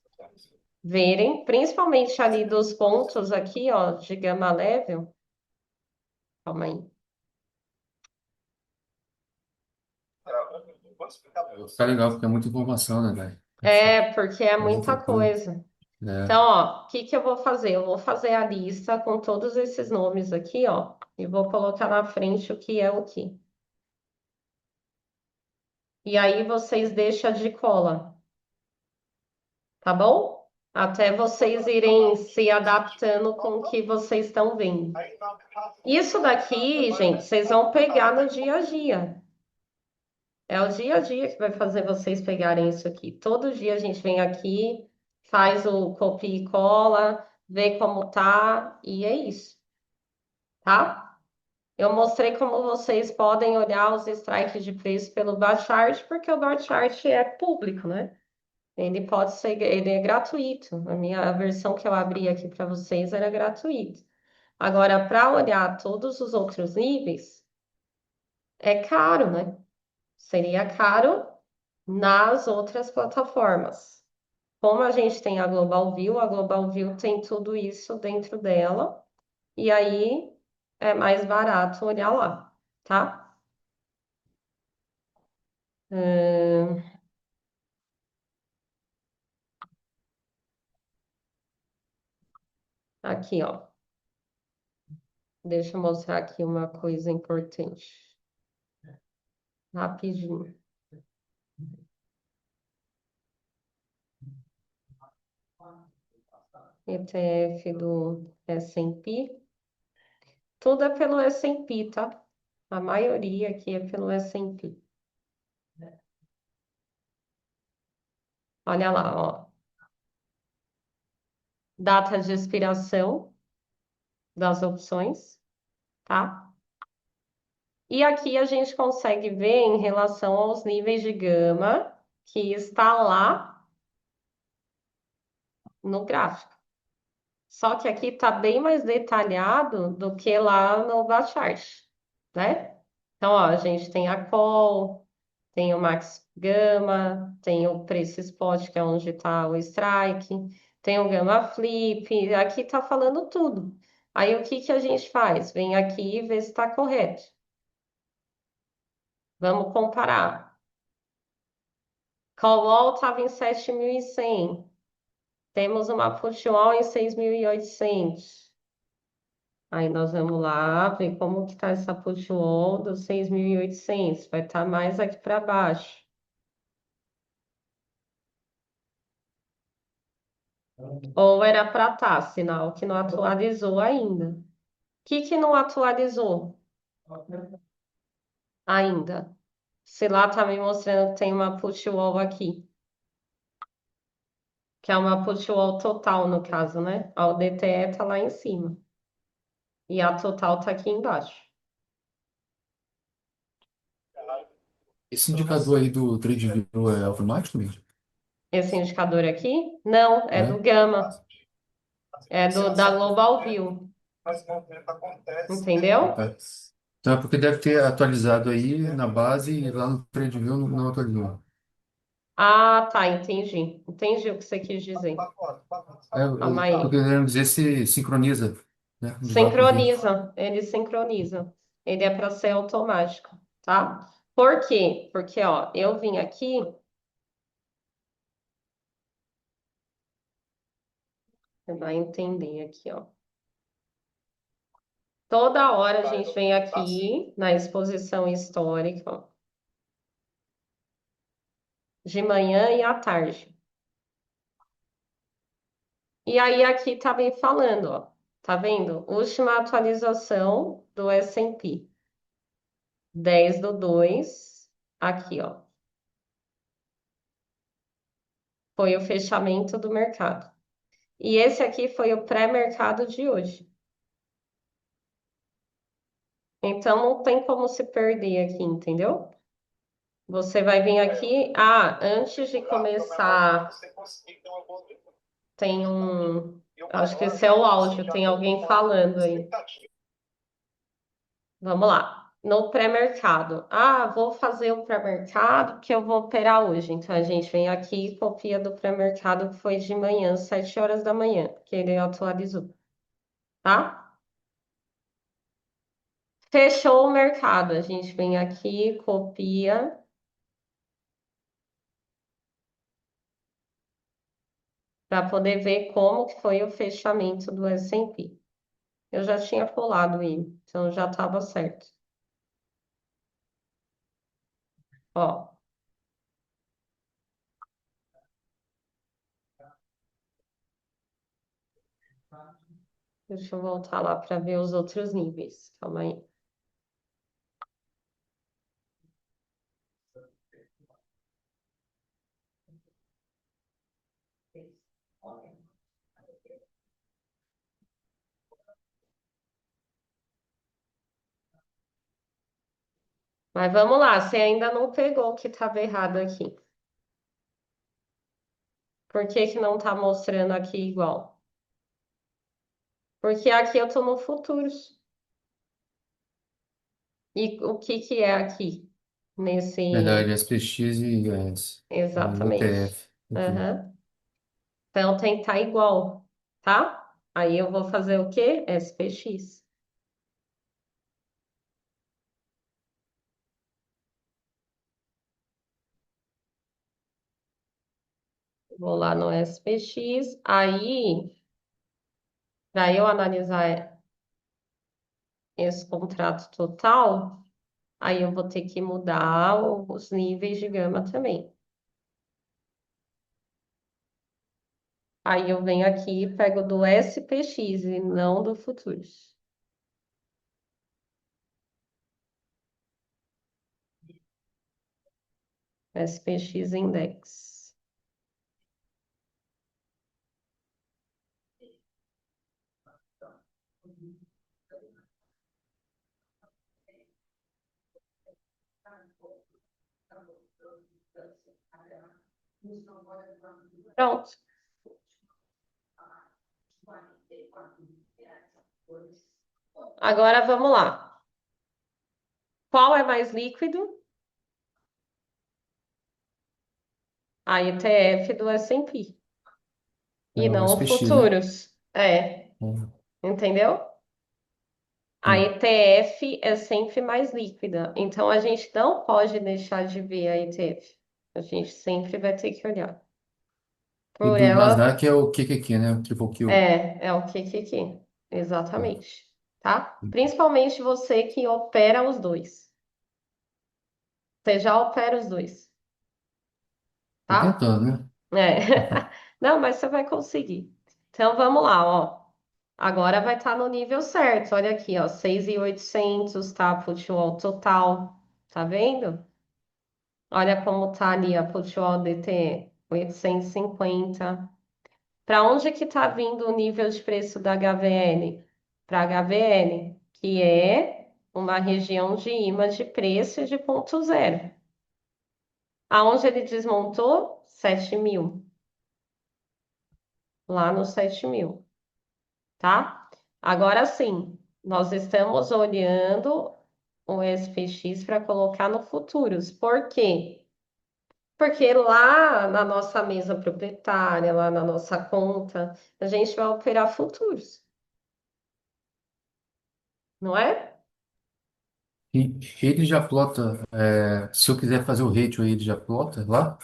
verem, principalmente ali dos pontos aqui, ó, de gama level. Calma aí. Tá legal, porque é muita informação, né, velho? É, porque é É muita muita coisa. coisa. É. Então, ó, o que que eu vou fazer? Eu vou fazer a lista com todos esses nomes aqui, ó, e vou colocar na frente o que é o que. E aí vocês deixam de cola, tá bom? Até vocês irem se adaptando com o que vocês estão vendo. Isso daqui, gente, vocês vão pegar no dia a dia. É o dia a dia que vai fazer vocês pegarem isso aqui. Todo dia a gente vem aqui, faz o copia e cola, vê como tá, e é isso, tá? Eu mostrei como vocês podem olhar os strikes de preço pelo Barchart, porque o Barchart é público, né? Ele pode ser, ele é gratuito. A versão que eu abri aqui para vocês era gratuita. Agora, para olhar todos os outros níveis, é caro, né? Seria caro nas outras plataformas. Como a gente tem a Global View tem tudo isso dentro dela, e aí é mais barato olhar lá, tá? Hum, aqui, ó. Deixa eu mostrar aqui uma coisa importante. Rapidinho. ETF do S&P. Tudo é pelo S&P, tá? A maioria aqui é pelo S&P. Olha lá, ó. Data de expiração das opções, tá? E aqui a gente consegue ver em relação aos níveis de gama que está lá no gráfico. Só que aqui está bem mais detalhado do que lá no Bachart, né? Então, ó, a gente tem a call, tem o max gama, tem o preço spot, que é onde está o strike, tem o gama flip, aqui está falando tudo. Aí o que que a gente faz? Vem aqui e vê se está correto. Vamos comparar. Call wall estava em 7.100. Temos uma put wall em 6.800. Aí nós vamos lá ver como que tá essa put wall dos 6.800. Vai estar mais aqui para baixo. Ou era para estar, sinal que não atualizou ainda. O que que não atualizou ainda? Se lá tá me mostrando que tem uma put wall aqui, que é uma put wall total no caso, né? A DTE tá lá em cima e a total tá aqui embaixo. Esse indicador aí do TradingView é automático mesmo? Esse indicador aqui? Não, é do É? Gama, é da Global View, Ah, entendeu? tá. Então é porque deve ter atualizado aí na base e lá no TradingView não atualizou. Ah, tá, entendi. Entendi o que você quis dizer. É, Calma eu tô aí. querendo dizer se sincroniza, né, de lá pro vídeo. Sincroniza, ele sincroniza. Ele é para ser automático, tá? Por quê? Porque, ó, eu vim aqui, você vai entender aqui, ó. Toda hora a gente vem aqui na exposição histórica, ó, de manhã e à tarde. E aí aqui tá bem falando, ó. Tá vendo? Última atualização do S&P. 10/2. Aqui, ó. Foi o fechamento do mercado. E esse aqui foi o pré-mercado de hoje. Então não tem como se perder aqui, entendeu? Você vai vir aqui. Ah, antes de começar, tem um. Acho que esse é o áudio, tem alguém falando aí. Vamos lá. no pré-mercado. Ah, vou fazer o pré-mercado que eu vou operar hoje. Então a gente vem aqui e copia do pré-mercado que foi de manhã, 7 horas da manhã, que ele atualizou, tá? Fechou o mercado. A gente vem aqui, copia para poder ver como que foi o fechamento do S&P. Eu já tinha colado ele, então já estava certo. Ó, deixa eu voltar lá para ver os outros níveis. Calma aí. Mas vamos lá, você ainda não pegou o que estava errado aqui. Por que que não está mostrando aqui igual? Porque aqui eu estou no futuros. E o que que é aqui? Nesse... Verdade, SPX e o Exatamente. ETF. Ok. Aham. Então tem que estar igual, tá? Aí eu vou fazer o quê? SPX. Vou lá no SPX. Aí, para eu analisar esse contrato total, aí eu vou ter que mudar os níveis de gama também. Aí eu venho aqui e pego do SPX e não do Futuros. SPX Index. Pronto. Agora vamos lá. Qual é mais líquido? A ETF do S&P. É E o não o SPX, né? Futuros. É, Hum, entendeu? A Sim. ETF é sempre mais líquida. Então a gente não pode deixar de ver a ETF. A gente sempre vai ter que olhar. E Por do ela, Nasdaq é o QQQ, né? O Triple Q. é o que. Exatamente. Tá? Principalmente você que opera os dois. Você já opera os dois, Tô tá? tentando, né? É. Não, mas você vai conseguir. Então vamos lá, ó. Agora vai estar no nível certo. Olha aqui, ó, 6.800, tá? Put-wall total. Tá vendo? Olha como tá ali a put-wall DT 850. Para onde que tá vindo o nível de preço da HVN? Para HVN, que é uma região de imã de preço de ponto zero. Aonde ele desmontou? 7.000. Lá no 7.000, tá? Agora sim, nós estamos olhando o SPX para colocar no futuros. Por quê? Porque lá na nossa mesa proprietária, lá na nossa conta, a gente vai operar futuros, não é? E ele já plota, se eu quiser fazer o ratio aí, ele já plota lá?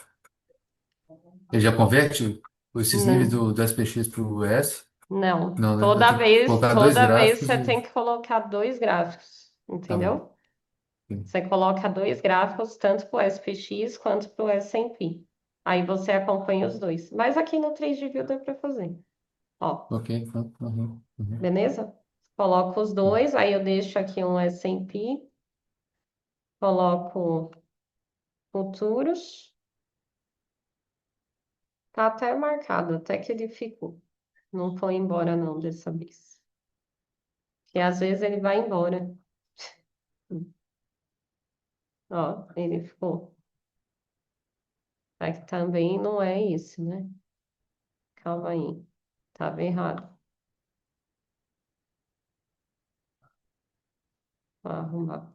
Ele já converte esses níveis Não, do SPX para o US? não. Não, né? Eu Toda tenho que vez, colocar dois toda vez gráficos você e. tem que colocar dois gráficos, Tá bom. entendeu? Você coloca dois gráficos, tanto para o SPX quanto para o S&P. Aí você acompanha os dois. Mas aqui no 3 de view dá para fazer. Ó, Ok. Uhum, uhum. beleza? Coloco os dois, aí eu deixo aqui um S&P, coloco futuros. Tá até marcado, até que ele ficou. Não foi embora não dessa vez. Que às vezes ele vai embora. Ó, ele ficou. É que também não é isso, né? Calma aí. Tava errado. Vou arrumar.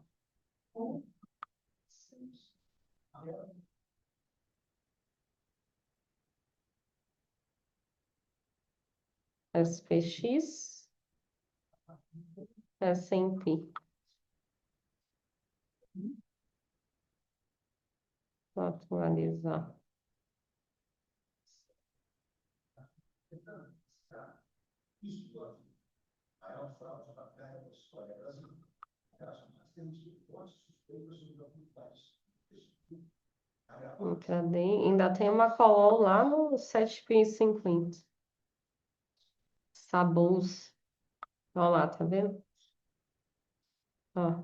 SPX, S&P. Vou atualizar. Ainda tem uma call lá no 7,50. Sabons. Olha lá, tá vendo? Ó.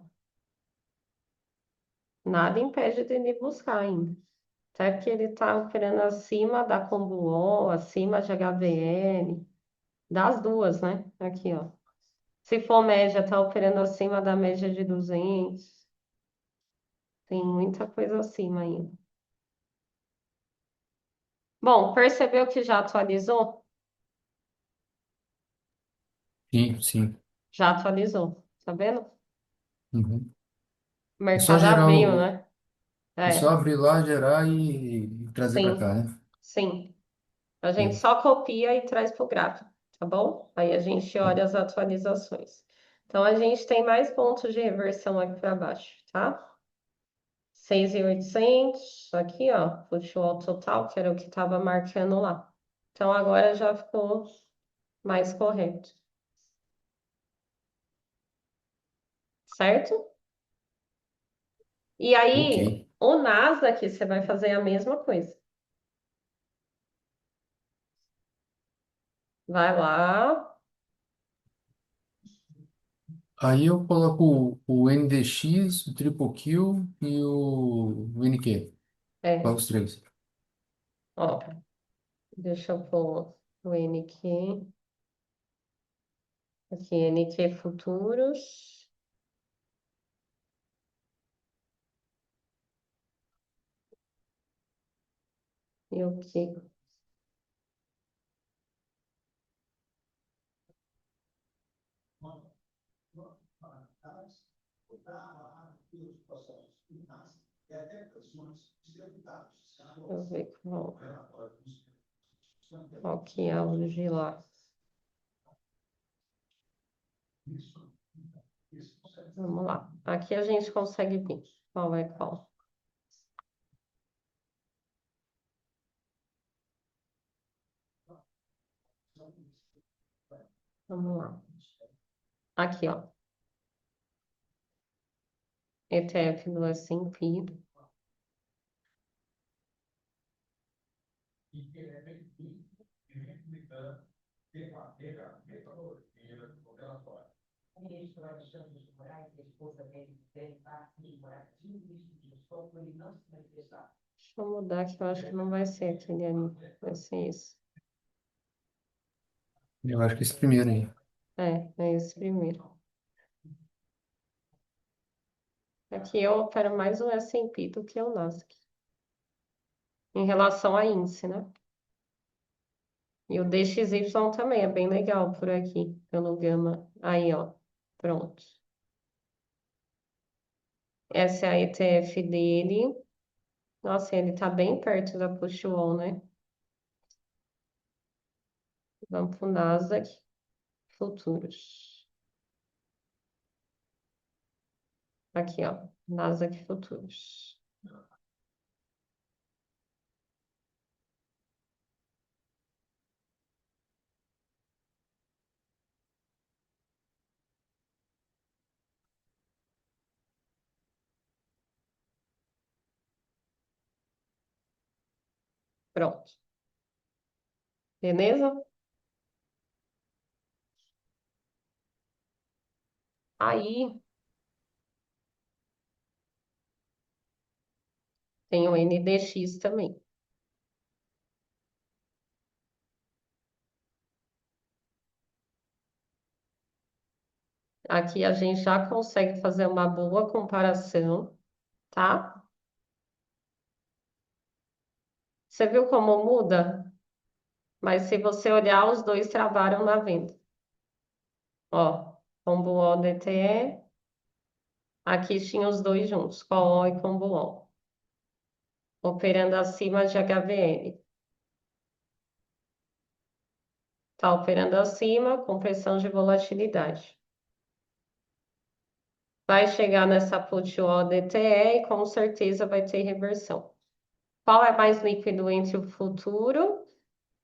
Nada impede dele buscar ainda. Até porque ele tá operando acima da Combuol, acima de HVL. Das duas, né? Aqui, ó. Se for média, tá operando acima da média de 200. Tem muita coisa acima ainda. Bom, percebeu que já atualizou? Sim, sim. Já atualizou. Tá vendo? Uhum. O É só mercado gerar abriu, o. né? É só É, abrir lá, gerar e trazer para sim, cá, né? sim. A gente Sim. só copia e traz para o gráfico, tá bom? Aí a gente olha as atualizações. Então, a gente tem mais pontos de reversão aqui para baixo, tá? 6.800, aqui, ó, flutuou total, que era o que estava marcando lá. Então, agora já ficou mais correto, certo? E Ok. aí, o Nasdaq, você vai fazer a mesma coisa. Vai lá, Aí eu coloco o NDX, o Triple Q e o NQ. Qual é, os três? ó, deixa eu pôr o NQ, aqui, NQ futuros, e o que? Deixa eu ver qual que é o de lá. Vamos lá. Aqui a gente consegue ver qual é qual. Vamos lá. Aqui, ó. ETF do S&P. Deixa eu mudar que eu acho que não vai ser aquele ali. Vai ser esse. Eu acho que esse primeiro aí. É esse primeiro. Aqui eu opero mais o S&P do que o Nasdaq. Em relação a índice, né? E o DXY também é bem legal por aqui, pelo Gama. Aí, ó. Pronto. Essa é a ETF dele. Nossa, ele tá bem perto da push-wall, né? Vamos pro Nasdaq Futuros. Aqui, ó. Nasdaq Futuros. Pronto. Beleza? Aí tem o NDX também. Aqui a gente já consegue fazer uma boa comparação, tá? Você viu como muda? Mas se você olhar, os dois travaram na venda. Ó, Combo DTE, Aqui tinha os dois juntos, com O e com O. Operando acima de HVL. Está operando acima com pressão de volatilidade. Vai chegar nessa put O DTE e com certeza vai ter reversão. Qual é mais líquido entre o futuro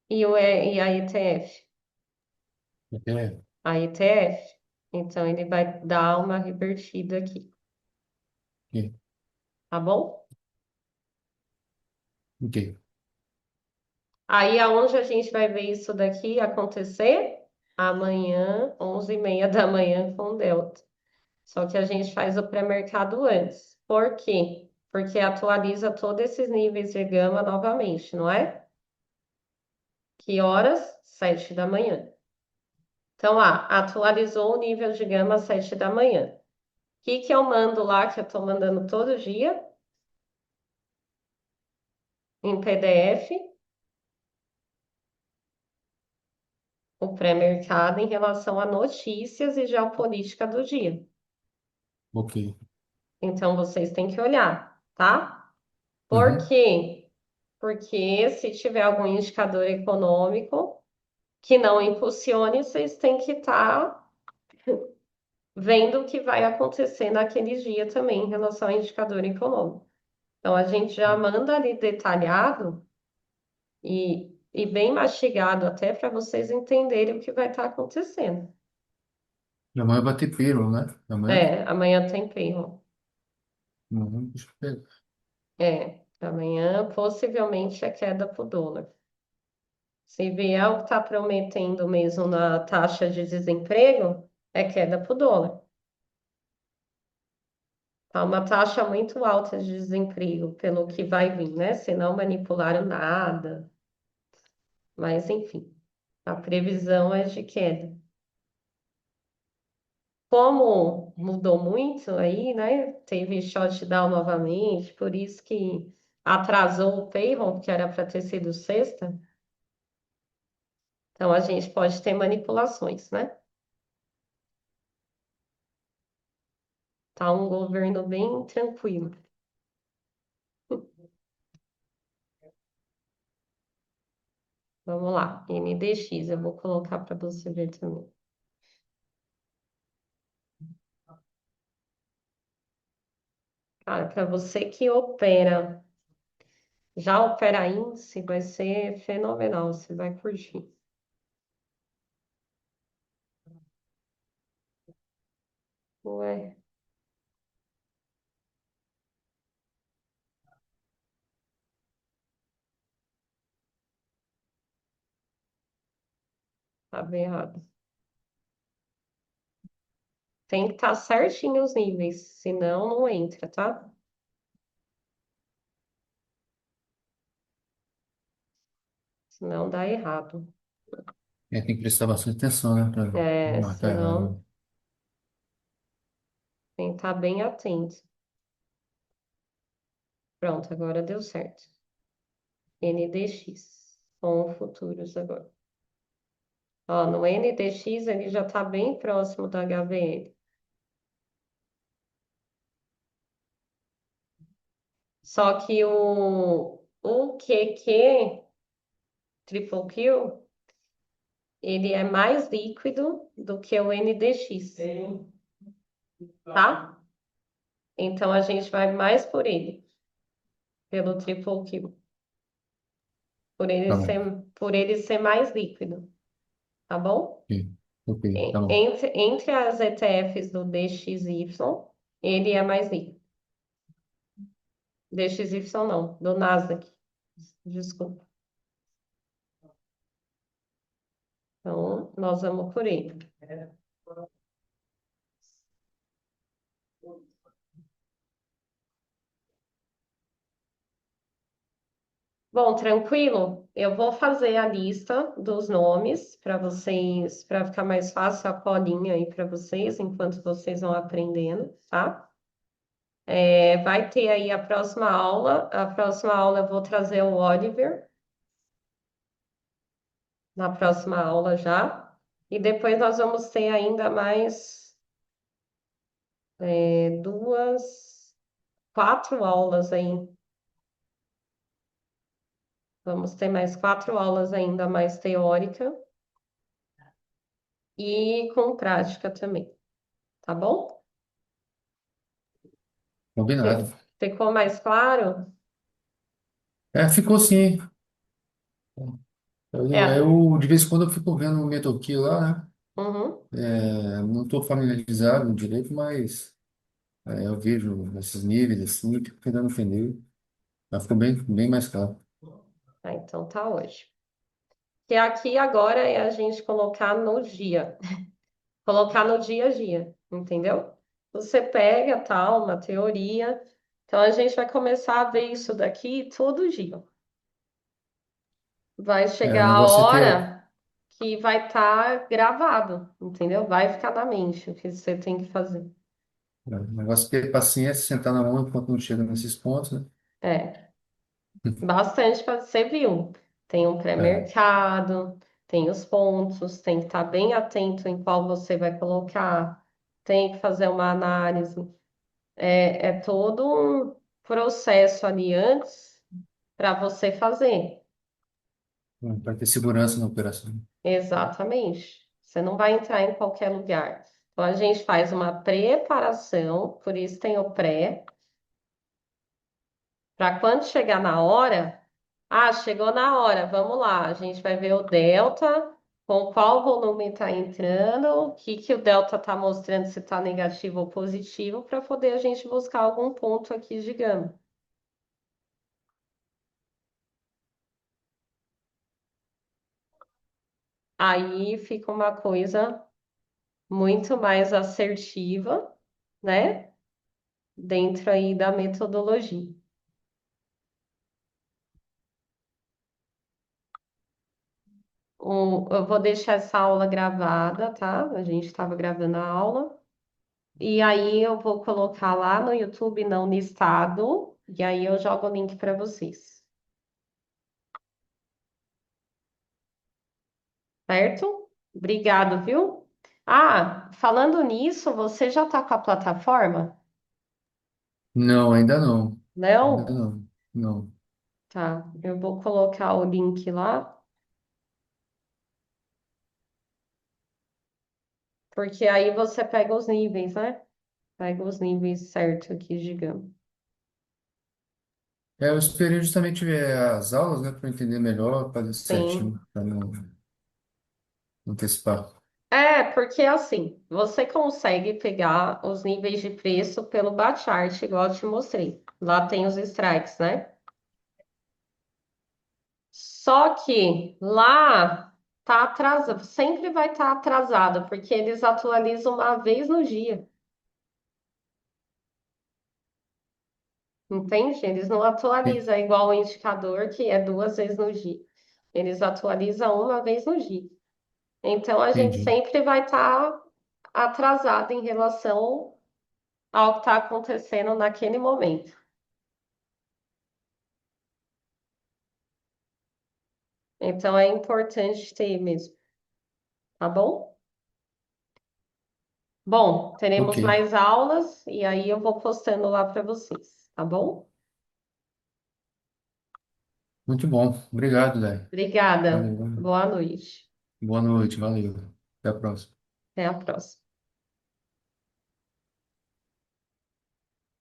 e a ETF? É, A ETF. Então, ele vai dar uma revertida aqui, ok, tá bom? ok. Aí, aonde a gente vai ver isso daqui acontecer? Amanhã, 11h30 da manhã com o Delta. Só que a gente faz o pré-mercado antes. Por quê? Porque atualiza todos esses níveis de gama novamente, não é? Que horas? 7 da manhã. Então, atualizou o nível de gama às 7 da manhã. O que eu mando lá, que eu estou mandando todo dia, em PDF, o pré-mercado em relação a notícias e geopolítica do dia. Ok. Então, vocês têm que olhar, tá? Por Uhum. quê? Porque se tiver algum indicador econômico que não impulsione, vocês têm que estar vendo o que vai acontecer naquele dia também em relação ao indicador econômico. Então, a gente já manda ali detalhado e bem mastigado até para vocês entenderem o que vai estar acontecendo. E amanhã vai ter payroll, né? Amanhã? É, amanhã tem payroll. Uhum. Deixa eu pegar. Amanhã possivelmente é queda para o dólar. Se vier o que está prometendo mesmo na taxa de desemprego, é queda para o dólar. Tá uma taxa muito alta de desemprego, pelo que vai vir, né? Se não manipularam nada. Mas, enfim, a previsão é de queda. Como mudou muito aí, né? Teve shutdown novamente, por isso que atrasou o payroll, que era para ter sido sexta. Então, a gente pode ter manipulações, né? Tá um governo bem tranquilo. Vamos lá, NDX, eu vou colocar para você ver também. Cara, para você que opera, já opera índice, vai ser fenomenal, você vai curtir. Ué, tá bem errado. Tem que estar certinho os níveis, senão não entra, tá? Senão dá errado. É, tem que prestar bastante atenção, né? Pra não É, marcar senão errado. tem que estar bem atento. Pronto, agora deu certo. NDX, com futuros agora. Ó, no NDX ele já está bem próximo da HVL. Só que o QQ, Triple Q, ele é mais líquido do que o NDX, tá? Então a gente vai mais por ele, pelo Triple Q, Tá bom. por ele ser mais líquido, tá bom? Ok, ok, tá bom. Entre as ETFs do DXY, ele é mais líquido. DXY não, do Nasdaq, desculpa. Então, nós vamos por ele. Bom, tranquilo? Eu vou fazer a lista dos nomes para vocês, para ficar mais fácil a colinha aí para vocês, enquanto vocês vão aprendendo, tá? Vai ter aí a próxima aula. A próxima aula eu vou trazer o Oliver, na próxima aula já. E depois nós vamos ter ainda mais duas, quatro aulas aí. Vamos ter mais quatro aulas ainda mais teórica e com prática também, tá bom? Combinado. Ficou mais claro? Ficou sim. É. De vez em quando eu fico vendo o Metoquinho lá, né? Uhum. Não estou familiarizado direito, mas eu vejo esses níveis assim, fico tentando entender. Mas ficou bem mais claro. Ah, então tá hoje. Que aqui agora é a gente colocar no dia. Colocar no dia a dia, entendeu? Você pega tal, uma teoria. Então a gente vai começar a ver isso daqui todo dia. Vai O chegar a negócio é ter, hora que vai estar gravado, entendeu? Vai ficar na mente o que você tem que fazer. o negócio é ter paciência, sentar na mão enquanto não chega nesses pontos, né? É, bastante para você viu. Tem um É, pré-mercado, tem os pontos, tem que estar bem atento em qual você vai colocar, tem que fazer uma análise. É todo um processo ali antes para você fazer. para ter segurança na operação. Exatamente. Você não vai entrar em qualquer lugar. Então, a gente faz uma preparação, por isso tem o pré, para quando chegar na hora, chegou na hora, vamos lá, a gente vai ver o delta, com qual volume está entrando, o que que o delta está mostrando, se está negativo ou positivo, para poder a gente buscar algum ponto aqui de gama. Aí fica uma coisa muito mais assertiva, né? Dentro aí da metodologia. Eu vou deixar essa aula gravada, tá? A gente estava gravando a aula. E aí eu vou colocar lá no YouTube, não listado. E aí eu jogo o link para vocês, certo? Obrigado, viu? Falando nisso, você já tá com a plataforma? Não, ainda não. Ainda Não? não. Não. Tá, eu vou colocar o link lá, porque aí você pega os níveis, né? Pega os níveis certo aqui, digamos. Eu esperei justamente ver as aulas, né, para entender melhor, fazer Sim. certinho, para não antecipar. Porque assim, você consegue pegar os níveis de preço pelo Bachart, igual eu te mostrei. Lá tem os strikes, né? Só que lá tá atrasado, sempre vai estar atrasado, porque eles atualizam uma vez no dia, entende? Eles não Sim, atualizam igual o indicador, que é duas vezes no dia. Eles atualizam uma vez no dia. Então a gente entendi. sempre vai estar atrasado em relação ao que está acontecendo naquele momento. Então é importante ter mesmo, tá bom? Bom, Ok. teremos mais aulas e aí eu vou postando lá para vocês, tá bom? Muito bom. Obrigado, Dai. Obrigada. Valeu. Boa noite. Boa noite. Valeu. Até a próxima. Até a próxima.